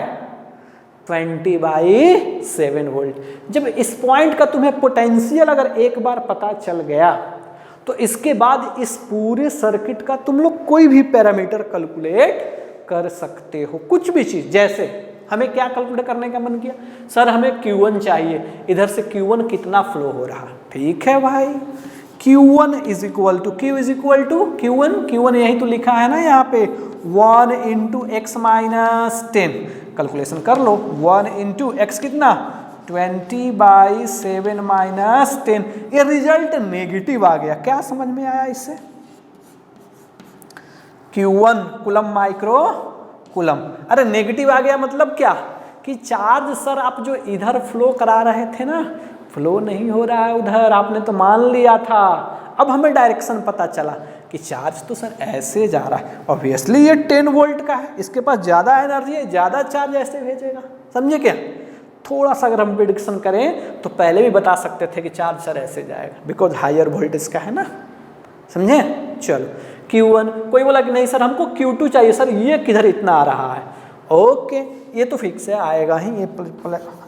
20/7 वोल्ट। जब इस पॉइंट का तुम्हें पोटेंशियल अगर एक बार पता चल गया तो इसके बाद इस पूरे सर्किट का तुम लोग कोई भी पैरामीटर कैलकुलेट कर सकते हो, कुछ भी चीज। जैसे हमें क्या कैलकुलेट करने का मन किया, सर हमें Q1 चाहिए, इधर से Q1 कितना फ्लो हो रहा, ठीक है भाई, Q1 is equal to Q1 यही तो लिखा है ना यहाँ पे 1 × x - 10, कैलकुलेशन कर लो। 1 × x कितना 20/7 - 10। ये रिजल्ट नेगेटिव आ गया, क्या समझ में आया इससे? Q1 कूलम माइक्रो कूलम, अरे नेगेटिव आ गया मतलब क्या कि चार्ज सर आप जो इधर फ्लो करा रहे थे ना, फ्लो नहीं हो रहा है उधर, आपने तो मान लिया था। अब हमें डायरेक्शन पता चला कि चार्ज तो सर ऐसे जा रहा है, ऑब्वियसली ये 10 वोल्ट का है, इसके पास ज़्यादा एनर्जी है, ज़्यादा चार्ज ऐसे भेजेगा। समझे क्या? थोड़ा सा अगर हम प्रेडिक्शन करें तो पहले भी बता सकते थे कि चार्ज सर ऐसे जाएगा, बिकॉज हायर वोल्टेज का है ना। समझे? चलो Q1, कोई बोला कि नहीं सर हमको Q2 चाहिए, सर ये किधर इतना आ रहा है, ओके ये तो फिक्स है, आएगा ही, ये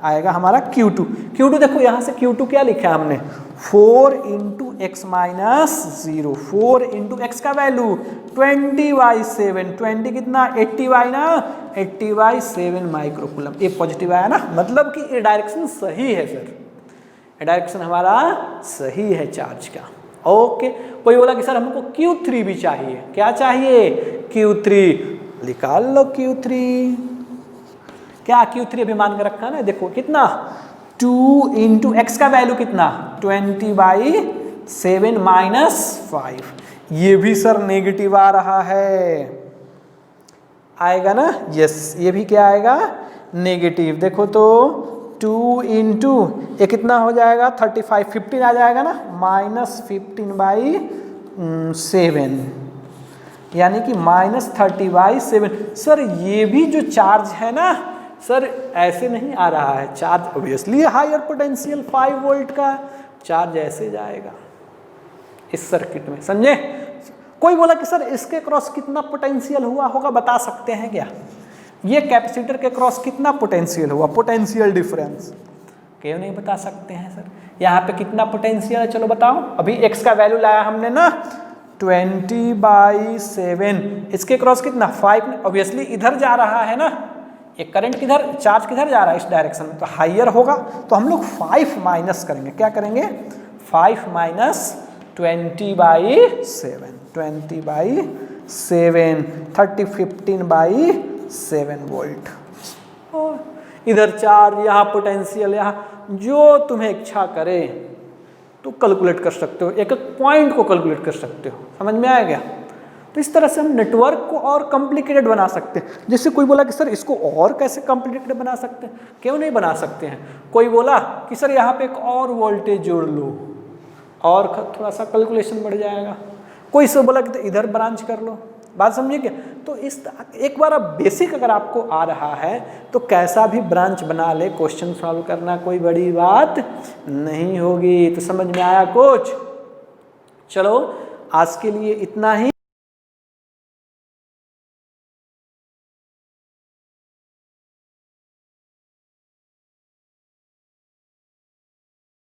आएगा हमारा Q2 देखो यहाँ से Q2 क्या लिखा है हमने 4 × x - 0, 4 × x का वैल्यू 20/7, 20 कितना 80/7 माइक्रोकूलम, ये पॉजिटिव आया ना, मतलब कि ये डायरेक्शन सही है सर, ये डायरेक्शन हमारा सही है चार्ज का। ओके, कोई बोला कि सर हमको Q3 भी चाहिए, क्या चाहिए Q3, निकाल लो Q3, क्या Q3 अभी मान के रखा ना, देखो कितना 2 × x का वैल्यू कितना 20/7 - 5, ये भी सर नेगेटिव आ रहा है, आएगा ना, यस ये भी क्या आएगा नेगेटिव। देखो तो 2 × ये कितना हो जाएगा 35, 15 आ जाएगा ना, -15/7 यानी कि -30/7। सर ये भी जो चार्ज है ना सर ऐसे नहीं आ रहा है, charge obviously higher potential 5 volt का चार्ज ऐसे जाएगा इस सर्किट में। समझे? कोई बोला कि सर इसके क्रॉस कितना पोटेंशियल हुआ होगा, बता सकते हैं क्या? ये कैपेसिटर के क्रॉस कितना पोटेंशियल हुआ, पोटेंशियल डिफरेंस क्यों नहीं बता सकते हैं सर? यहाँ पे कितना पोटेंशियल है चलो बताओ। अभी x का वैल्यू लाया हमने ना 20/7, इसके क्रॉस कितना 5, ऑब्वियसली इधर जा रहा है ना, ये करंट किधर, चार्ज किधर जा रहा है इस डायरेक्शन में, तो हाइयर होगा, तो हम लोग 5 माइनस करेंगे, क्या करेंगे 5 - 20/7, 20/7 30 15/7 वोल्ट। और इधर चार्ज, यहाँ पोटेंशियल, यहाँ जो तुम्हें इच्छा करे तो कैलकुलेट कर सकते हो, एक एक पॉइंट को कैलकुलेट कर सकते हो। समझ में आ गया? तो इस तरह से हम नेटवर्क को और कॉम्प्लिकेटेड बना सकते हैं। जैसे कोई बोला कि सर इसको और कैसे कॉम्प्लिकेटेड बना सकते हैं, क्यों नहीं बना सकते हैं। कोई बोला कि सर यहाँ पे एक और वोल्टेज जोड़ लो और थोड़ा सा कैलकुलेशन बढ़ जाएगा। कोई से बोला कि तो इधर ब्रांच कर लो, बात समझिए क्या? तो इस एक बार अब बेसिक अगर आपको आ रहा है तो कैसा भी ब्रांच बना ले, क्वेश्चन सॉल्व करना कोई बड़ी बात नहीं होगी। तो समझ में आया कुछ? चलो आज के लिए इतना ही।